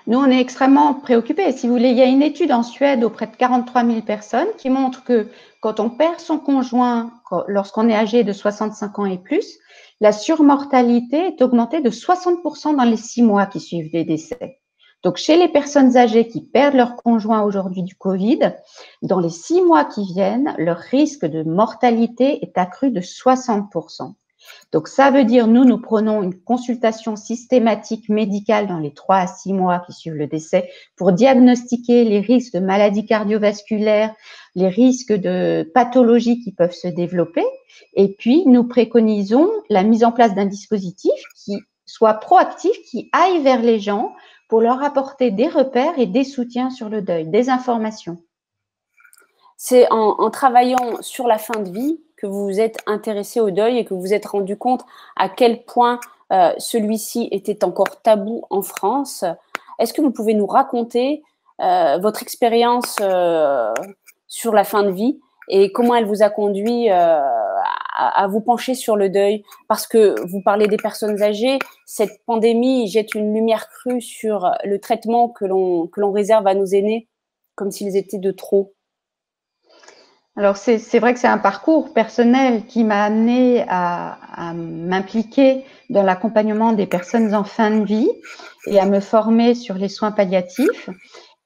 Nous, on est extrêmement préoccupés. Si vous voulez, il y a une étude en Suède auprès de 43 000 personnes qui montre que quand on perd son conjoint, lorsqu'on est âgé de 65 ans et plus, la surmortalité est augmentée de 60% dans les 6 mois qui suivent les décès. Donc, chez les personnes âgées qui perdent leur conjoint aujourd'hui du Covid, dans les 6 mois qui viennent, leur risque de mortalité est accru de 60%. Donc, ça veut dire, nous prenons une consultation systématique médicale dans les 3 à 6 mois qui suivent le décès pour diagnostiquer les risques de maladies cardiovasculaires, les risques de pathologies qui peuvent se développer. Et puis, nous préconisons la mise en place d'un dispositif qui soit proactif, qui aille vers les gens pour leur apporter des repères et des soutiens sur le deuil, des informations. C'est en travaillant sur la fin de vie que vous vous êtes intéressé au deuil et que vous vous êtes rendu compte à quel point celui-ci était encore tabou en France. Est-ce que vous pouvez nous raconter votre expérience sur la fin de vie et comment elle vous a conduit à vous pencher sur le deuil? Parce que vous parlez des personnes âgées, cette pandémie jette une lumière crue sur le traitement que l'on réserve à nos aînés, comme s'ils étaient de trop. Alors, c'est vrai que c'est un parcours personnel qui m'a amené à m'impliquer dans l'accompagnement des personnes en fin de vie et à me former sur les soins palliatifs.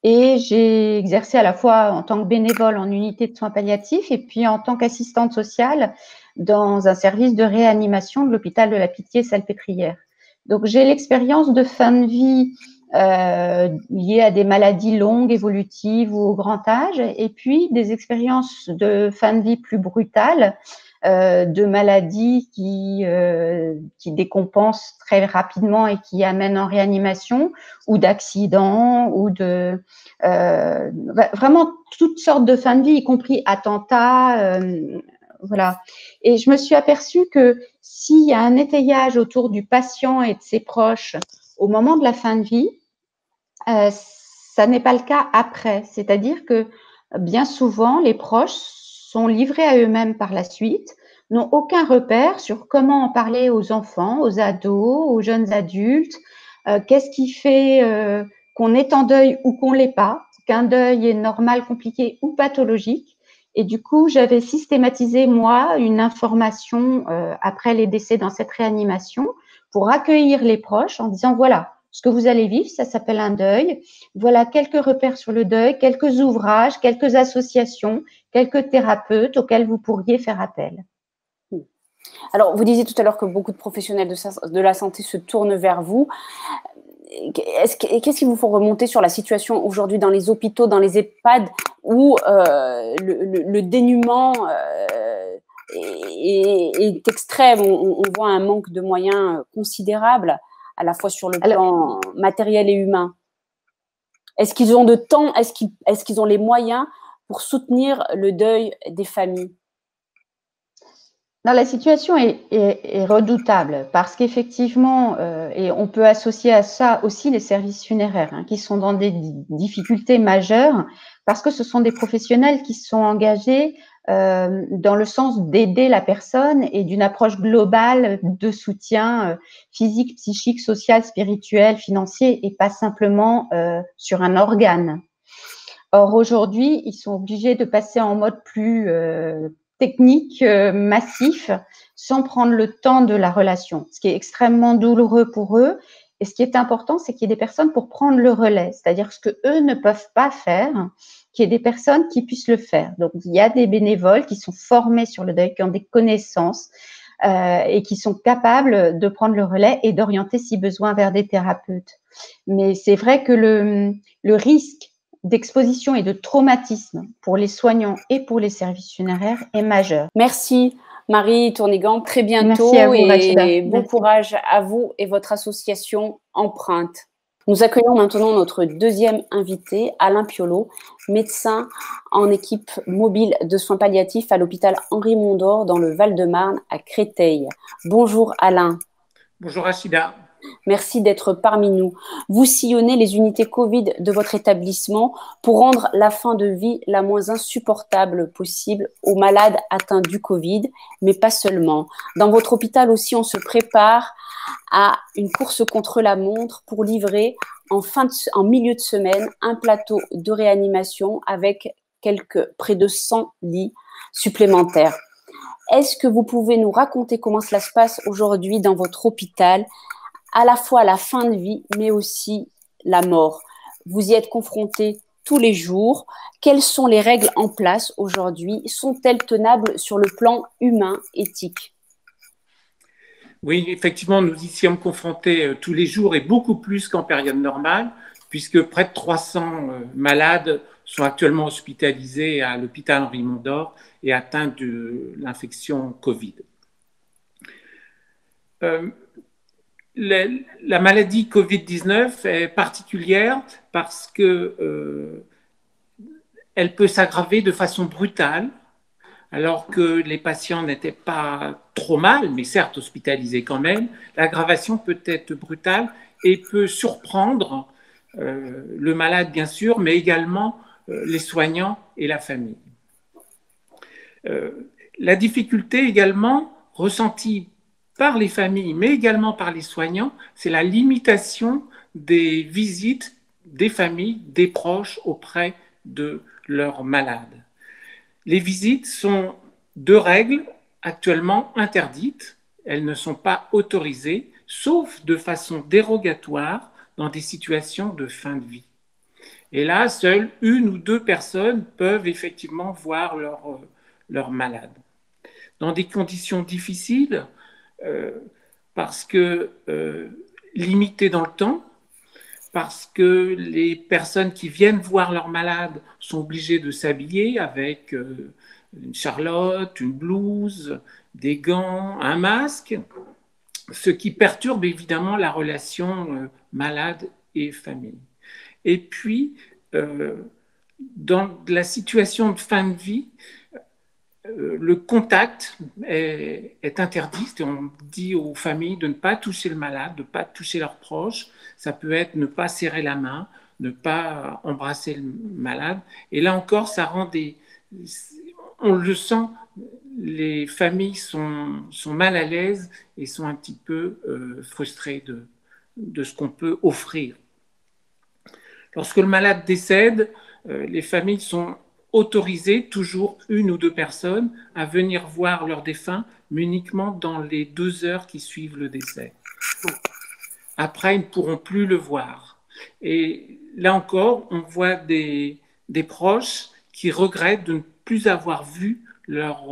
Et j'ai exercé à la fois en tant que bénévole en unité de soins palliatifs et puis en tant qu'assistante sociale dans un service de réanimation de l'hôpital de la Pitié-Salpêtrière. Donc, j'ai l'expérience de fin de vie liées à des maladies longues, évolutives ou au grand âge, et puis des expériences de fin de vie plus brutales, de maladies qui décompensent très rapidement et qui amènent en réanimation, ou d'accidents, ou de vraiment toutes sortes de fin de vie, y compris attentats, voilà. Et je me suis aperçue que s'il y a un étayage autour du patient et de ses proches au moment de la fin de vie, ça n'est pas le cas après. C'est-à-dire que bien souvent, les proches sont livrés à eux-mêmes par la suite, n'ont aucun repère sur comment en parler aux enfants, aux ados, aux jeunes adultes, qu'est-ce qui fait qu'on est en deuil ou qu'on l'est pas, qu'un deuil est normal, compliqué ou pathologique. Et du coup, j'avais systématisé, moi, une information après les décès dans cette réanimation pour accueillir les proches en disant, voilà, ce que vous allez vivre, ça s'appelle un deuil. Voilà quelques repères sur le deuil, quelques ouvrages, quelques associations, quelques thérapeutes auxquels vous pourriez faire appel. Alors, vous disiez tout à l'heure que beaucoup de professionnels de la santé se tournent vers vous. Qu'est-ce qui vous faut remonter sur la situation aujourd'hui dans les hôpitaux, dans les EHPAD, où le dénuement est extrême? On voit un manque de moyens considérable, à la fois sur le plan matériel et humain. Est-ce qu'ils ont de temps? Est-ce qu'ils ont les moyens pour soutenir le deuil des familles? Non, la situation est redoutable parce qu'effectivement, et on peut associer à ça aussi les services funéraires qui sont dans des difficultés majeures parce que ce sont des professionnels qui sont engagés dans le sens d'aider la personne et d'une approche globale de soutien physique, psychique, social, spirituel, financier et pas simplement sur un organe. Or, aujourd'hui, ils sont obligés de passer en mode plus technique, massif, sans prendre le temps de la relation, ce qui est extrêmement douloureux pour eux. Et ce qui est important, c'est qu'il y ait des personnes pour prendre le relais, c'est-à-dire ce que eux ne peuvent pas faire, qu'il y ait des personnes qui puissent le faire. Donc, il y a des bénévoles qui sont formés sur le deuil, qui ont des connaissances et qui sont capables de prendre le relais et d'orienter, si besoin, vers des thérapeutes. Mais c'est vrai que le risque d'exposition et de traumatisme pour les soignants et pour les services funéraires est majeur. Merci Marie Tournigan, très bientôt. Merci à vous, et Rachida. Bon Merci. Courage à vous et votre association Empreinte. Nous accueillons maintenant notre deuxième invité, Alain Piolo, médecin en équipe mobile de soins palliatifs à l'hôpital Henri Mondor dans le Val-de-Marne à Créteil. Bonjour Alain. Bonjour Rachida. Merci d'être parmi nous. Vous sillonnez les unités Covid de votre établissement pour rendre la fin de vie la moins insupportable possible aux malades atteints du Covid, mais pas seulement. Dans votre hôpital aussi, on se prépare à une course contre la montre pour livrer en milieu de semaine un plateau de réanimation avec près de 100 lits supplémentaires. Est-ce que vous pouvez nous raconter comment cela se passe aujourd'hui dans votre hôpital, à la fois la fin de vie, mais aussi la mort? Vous y êtes confrontés tous les jours. Quelles sont les règles en place aujourd'hui? Sont-elles tenables sur le plan humain, éthique? Oui, effectivement, nous y sommes confrontés tous les jours et beaucoup plus qu'en période normale, puisque près de 300 malades sont actuellement hospitalisés à l'hôpital Henri Mondor et atteints de l'infection Covid. La maladie Covid-19 est particulière parce que elle peut s'aggraver de façon brutale, alors que les patients n'étaient pas trop mal, mais certes hospitalisés quand même. L'aggravation peut être brutale et peut surprendre le malade, bien sûr, mais également les soignants et la famille. La difficulté également ressentie par les familles, mais également par les soignants, c'est la limitation des visites des familles, des proches auprès de leurs malades. Les visites sont de règle actuellement interdites, elles ne sont pas autorisées, sauf de façon dérogatoire dans des situations de fin de vie. Et là, seules une ou deux personnes peuvent effectivement voir leur malade. Dans des conditions difficiles, parce que limitées dans le temps, parce que les personnes qui viennent voir leur malade sont obligées de s'habiller avec une charlotte, une blouse, des gants, un masque, ce qui perturbe évidemment la relation malade et famille. Et puis, dans la situation de fin de vie, le contact est interdit. On dit aux familles de ne pas toucher le malade, de ne pas toucher leurs proches. Ça peut être ne pas serrer la main, ne pas embrasser le malade. Et là encore, ça rend on le sent, les familles sont mal à l'aise et sont un petit peu frustrées de ce qu'on peut offrir. Lorsque le malade décède, les familles sont autorisées, toujours 1 ou 2 personnes, à venir voir leur défunt, mais uniquement dans les 2 heures qui suivent le décès. Après, ils ne pourront plus le voir. Et là encore, on voit des proches qui regrettent de ne plus avoir vu leur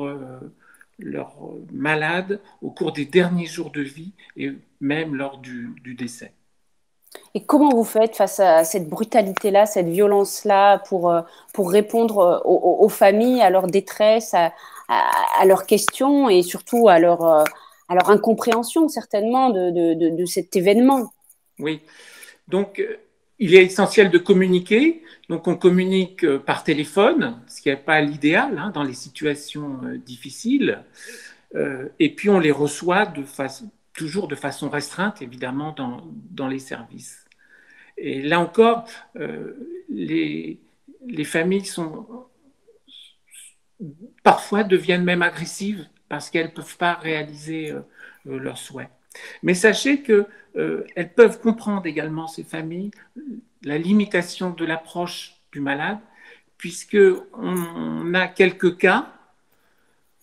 malade au cours des derniers jours de vie et même lors du décès. Et comment vous faites face à cette brutalité-là, cette violence-là, pour répondre aux familles, à leur détresse, à leurs questions et surtout à leur incompréhension certainement de cet événement? Oui, donc il est essentiel de communiquer. Donc on communique par téléphone, ce qui n'est pas l'idéal dans les situations difficiles. Et puis on les reçoit toujours de façon restreinte, évidemment, dans les services. Et là encore, les familles parfois deviennent même agressives parce qu'elles ne peuvent pas réaliser leurs souhaits. Mais sachez qu'elles peuvent comprendre également, ces familles, la limitation de l'approche du malade, puisqu'on a quelques cas,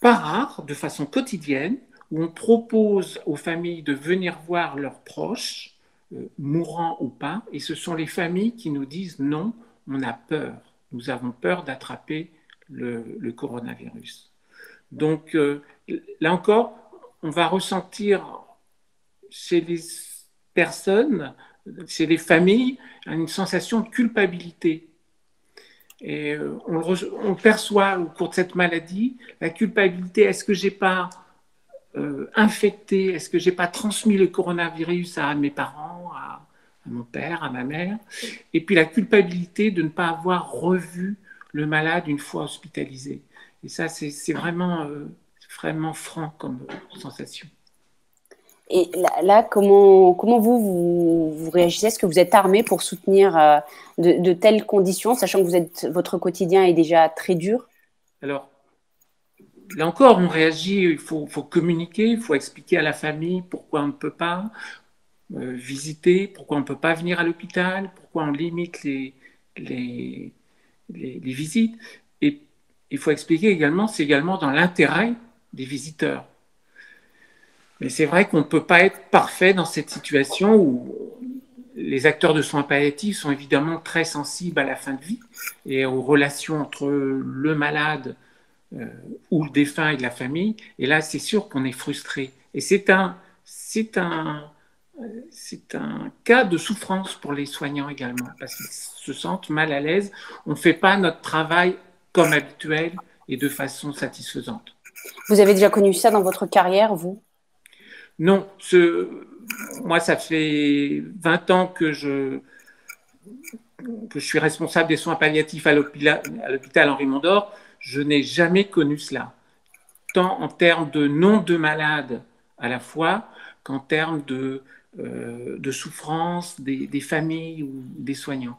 pas rares, de façon quotidienne, où on propose aux familles de venir voir leurs proches, mourants ou pas, et ce sont les familles qui nous disent non, on a peur, nous avons peur d'attraper le coronavirus. Donc là encore, on va ressentir chez les personnes, chez les familles, une sensation de culpabilité. Et on perçoit au cours de cette maladie la culpabilité. Est-ce que j'ai pas infecté, est-ce que j'ai pas transmis le coronavirus à mes parents, à mon père, à ma mère? Et puis la culpabilité de ne pas avoir revu le malade une fois hospitalisé. Et ça, c'est vraiment franc comme sensation. Et là, comment vous réagissez? Est-ce que vous êtes armé pour soutenir de telles conditions, sachant que votre quotidien est déjà très dur? Alors, là encore, on réagit, il faut communiquer, il faut expliquer à la famille pourquoi on ne peut pas visiter, pourquoi on ne peut pas venir à l'hôpital, pourquoi on limite les visites. Et il faut expliquer également, c'est également dans l'intérêt des visiteurs. Mais c'est vrai qu'on ne peut pas être parfait dans cette situation où les acteurs de soins palliatifs sont évidemment très sensibles à la fin de vie et aux relations entre le malade ou le défunt et la famille. Et là, c'est sûr qu'on est frustré. Et c'est un cas de souffrance pour les soignants également, parce qu'ils se sentent mal à l'aise. On ne fait pas notre travail comme habituel et de façon satisfaisante. Vous avez déjà connu ça dans votre carrière, vous? Non, moi, ça fait 20 ans que je suis responsable des soins palliatifs à l'hôpital Henri Mondor. Je n'ai jamais connu cela, tant en termes de nombre de malades à la fois qu'en termes de souffrance des familles ou des soignants.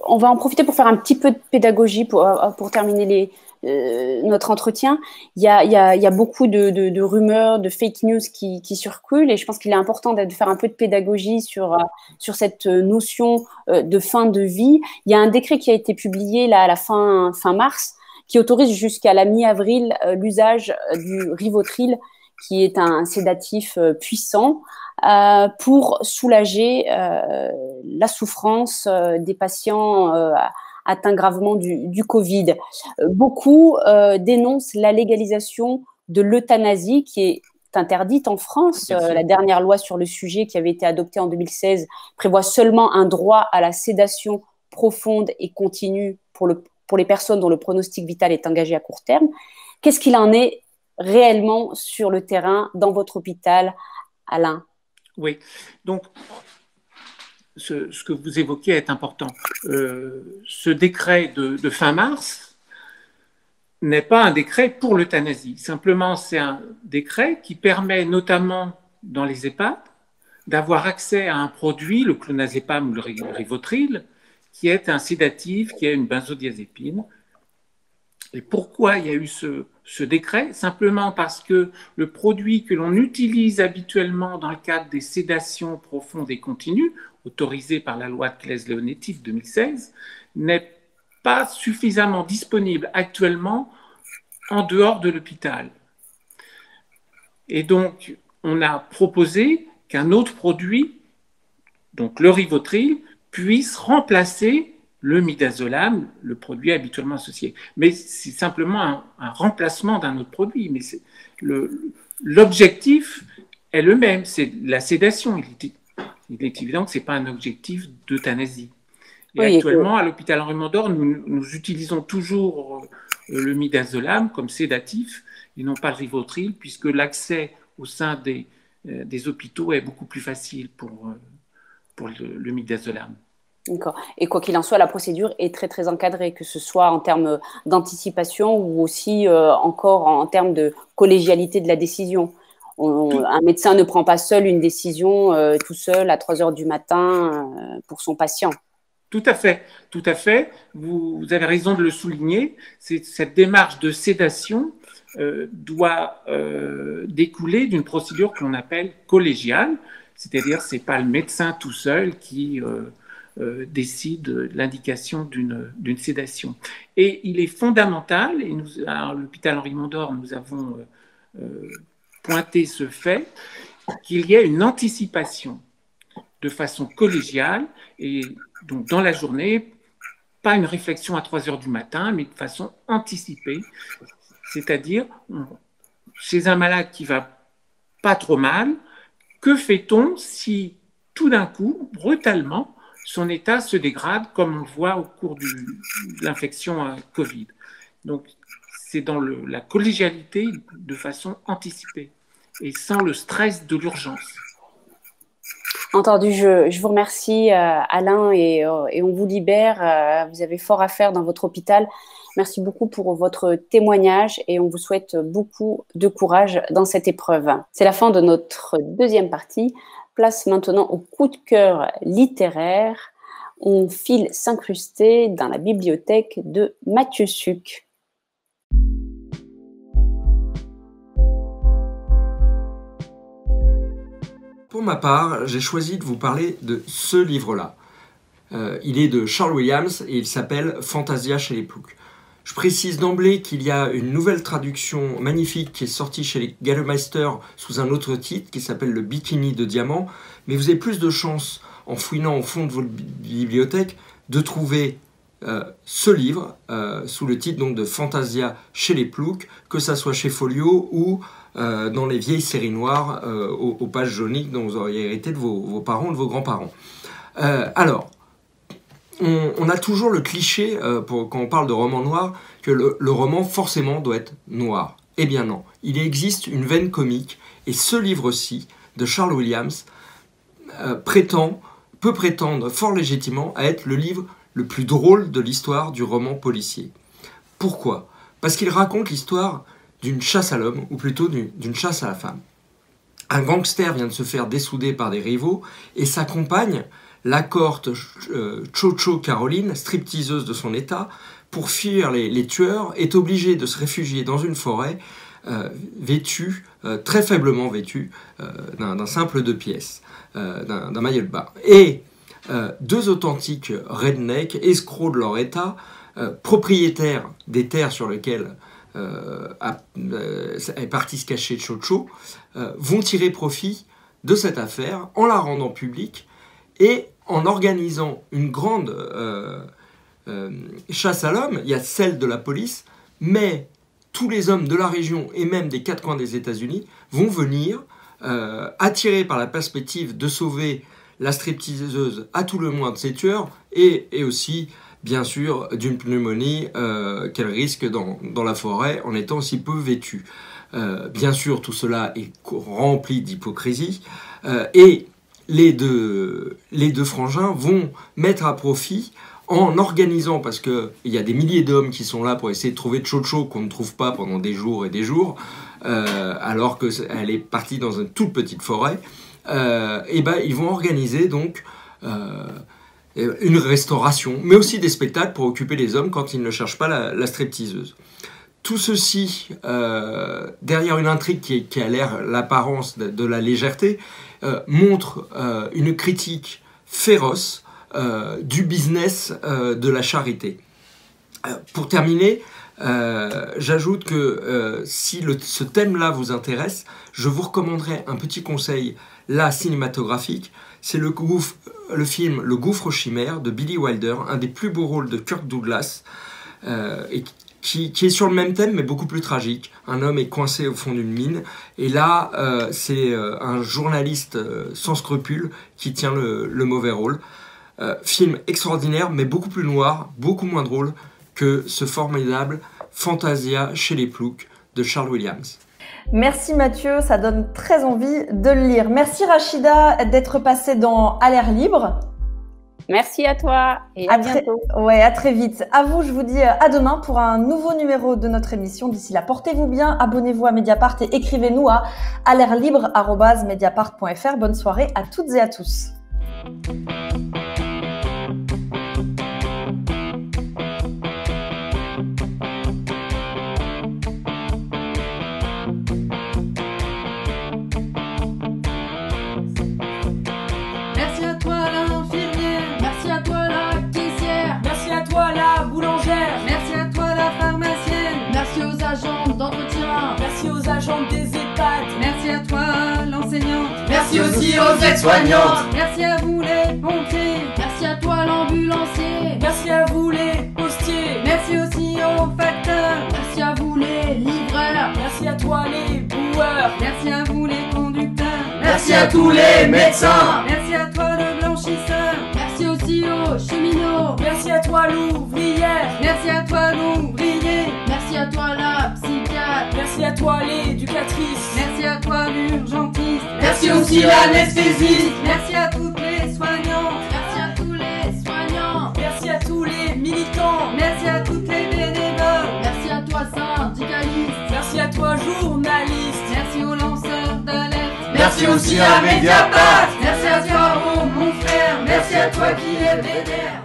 On va en profiter pour faire un petit peu de pédagogie pour terminer notre entretien. Il y a beaucoup de rumeurs, de fake news qui circulent, et je pense qu'il est important de faire un peu de pédagogie sur cette notion de fin de vie. Il y a un décret qui a été publié là, à la fin mars qui autorise jusqu'à la mi-avril l'usage du Rivotril, qui est un sédatif puissant, pour soulager la souffrance des patients atteints gravement du Covid. Beaucoup dénoncent la légalisation de l'euthanasie qui est interdite en France. La dernière loi sur le sujet qui avait été adoptée en 2016 prévoit seulement un droit à la sédation profonde et continue pour les personnes dont le pronostic vital est engagé à court terme. Qu'est-ce qu'il en est réellement sur le terrain dans votre hôpital, Alain? Oui, donc ce que vous évoquez est important. Ce décret de fin mars n'est pas un décret pour l'euthanasie. Simplement, c'est un décret qui permet notamment dans les EHPAD d'avoir accès à un produit, le clonazepam ou le Rivotril, qui est un sédatif, qui est une benzodiazépine. Et pourquoi il y a eu ce décret? Simplement parce que le produit que l'on utilise habituellement dans le cadre des sédations profondes et continues, autorisé par la loi de Claes-Leonetti de 2016, n'est pas suffisamment disponible actuellement en dehors de l'hôpital. Et donc, on a proposé qu'un autre produit, donc le Rivotril, puisse remplacer le midazolam, le produit habituellement associé. Mais c'est simplement un remplacement d'un autre produit. Mais l'objectif est le même, c'est la sédation. Il est évident que ce n'est pas un objectif d'euthanasie. Et oui, actuellement, à l'hôpital Henri Mondor, nous utilisons toujours le midazolam comme sédatif et non pas le Rivotril, puisque l'accès au sein des hôpitaux est beaucoup plus facile pour le midazolam. D'accord. Et quoi qu'il en soit, la procédure est très, très encadrée, que ce soit en termes d'anticipation ou aussi encore en termes de collégialité de la décision. Un médecin ne prend pas seul une décision tout seul à 3 heures du matin pour son patient. Tout à fait, tout à fait. Vous avez raison de le souligner. Cette démarche de sédation doit découler d'une procédure que l'on appelle collégiale, c'est-à-dire c'est pas le médecin tout seul qui décide de l'indication d'une sédation. Et il est fondamental, et nous, à l'hôpital Henri Mondor, nous avons pointé ce fait, qu'il y ait une anticipation de façon collégiale et donc dans la journée, pas une réflexion à 3 heures du matin, mais de façon anticipée, c'est-à-dire chez un malade qui va pas trop mal, que fait-on si tout d'un coup, brutalement, son état se dégrade comme on le voit au cours de l'infection Covid. Donc c'est dans la collégialité de façon anticipée et sans le stress de l'urgence. Entendu, je vous remercie Alain et on vous libère. Vous avez fort à faire dans votre hôpital. Merci beaucoup pour votre témoignage et on vous souhaite beaucoup de courage dans cette épreuve. C'est la fin de notre deuxième partie. Place maintenant au coup de cœur littéraire. On file s'incruster dans la bibliothèque de Mathieu Suc. Pour ma part, j'ai choisi de vous parler de ce livre-là. Il est de Charles Williams et il s'appelle Fantasia chez les Ploucs. Je précise d'emblée qu'il y a une nouvelle traduction magnifique qui est sortie chez les Gallemeister sous un autre titre qui s'appelle Le Bikini de Diamant, mais vous avez plus de chances en fouinant au fond de votre bibliothèque de trouver ce livre sous le titre donc de Fantasia chez les Ploucs, que ça soit chez Folio ou dans les vieilles séries noires aux pages jauniques dont vous auriez hérité de vos parents ou de vos grands-parents. Alors, on a toujours le cliché, quand on parle de roman noir, que le roman forcément doit être noir. Eh bien non, il existe une veine comique, et ce livre-ci, de Charles Williams, peut prétendre fort légitimement à être le livre le plus drôle de l'histoire du roman policier. Pourquoi ? Parce qu'il raconte l'histoire d'une chasse à l'homme, ou plutôt d'une chasse à la femme. Un gangster vient de se faire dessouder par des rivaux, et sa compagne, la cohorte Chocho Caroline, stripteaseuse de son état, pour fuir les tueurs, est obligée de se réfugier dans une forêt vêtue, très faiblement vêtue, d'un simple 2 pièces, d'un maillot de bain. Et 2 authentiques rednecks, escrocs de leur état, propriétaires des terres sur lesquelles est parti se cacher Chocho, vont tirer profit de cette affaire en la rendant publique et en organisant une grande chasse à l'homme. Il y a celle de la police, mais tous les hommes de la région et même des 4 coins des États-Unis vont venir, attirés par la perspective de sauver la stripteaseuse à tout le moins de ses tueurs et aussi, bien sûr, d'une pneumonie qu'elle risque dans la forêt en étant si peu vêtue. Bien sûr, tout cela est rempli d'hypocrisie et les deux frangins vont mettre à profit en organisant, parce qu'il y a des milliers d'hommes qui sont là pour essayer de trouver Chocho qu'on ne trouve pas pendant des jours et des jours, alors qu'elle est partie dans une toute petite forêt, et ben ils vont organiser donc une restauration, mais aussi des spectacles pour occuper les hommes quand ils ne cherchent pas la stripteaseuse. Tout ceci, derrière une intrigue qui a l'air l'apparence de la légèreté, montre une critique féroce du business de la charité. Pour terminer, j'ajoute que si ce thème-là vous intéresse, je vous recommanderais un petit conseil là cinématographique. C'est le film Le Gouffre aux Chimères de Billy Wilder, un des plus beaux rôles de Kirk Douglas, et qui est sur le même thème mais beaucoup plus tragique. Un homme est coincé au fond d'une mine et là c'est un journaliste sans scrupules qui tient le mauvais rôle. Film extraordinaire mais beaucoup plus noir, beaucoup moins drôle que ce formidable Fantasia chez les Ploucs de Charles Williams. Merci Mathieu, ça donne très envie de le lire. Merci Rachida d'être passée dans À l'air libre. Merci à toi et à bientôt. Ouais, à très vite. À vous, je vous dis à demain pour un nouveau numéro de notre émission. D'ici là, portez-vous bien, abonnez-vous à Mediapart et écrivez-nous à alairlibre@mediapart.fr. Bonne soirée à toutes et à tous. Merci à toi l'infirmière, merci à toi la caissière, merci à toi la boulangère, merci à toi la pharmacienne, merci aux agents d'entretien, merci aux agents des EHPAD, merci à toi l'enseignante, merci aussi aux aides-soignantes, merci à vous les pompiers, merci à toi l'ambulancier, merci à vous les postiers, merci aussi aux facteurs, merci à vous les livreurs, merci à toi les boueurs, merci à vous les conducteurs, merci à tous les médecins, merci à toi le blanchisseur, merci aussi aux cheminots, merci à toi l'ouvrière, merci à toi l'ouvrier, merci à toi la psychiatre, merci à toi l'éducatrice, merci à toi l'urgentiste, merci aussi l'anesthésiste, merci à toutes les soignantes, merci à tous les soignants, merci à tous les militants, merci à toutes les bénévoles, merci à toi syndicaliste, merci à toi journaliste, merci aux lanceurs d'alerte. Merci aussi à Mediapart, merci à toi mon frère, merci à toi qui es vénère.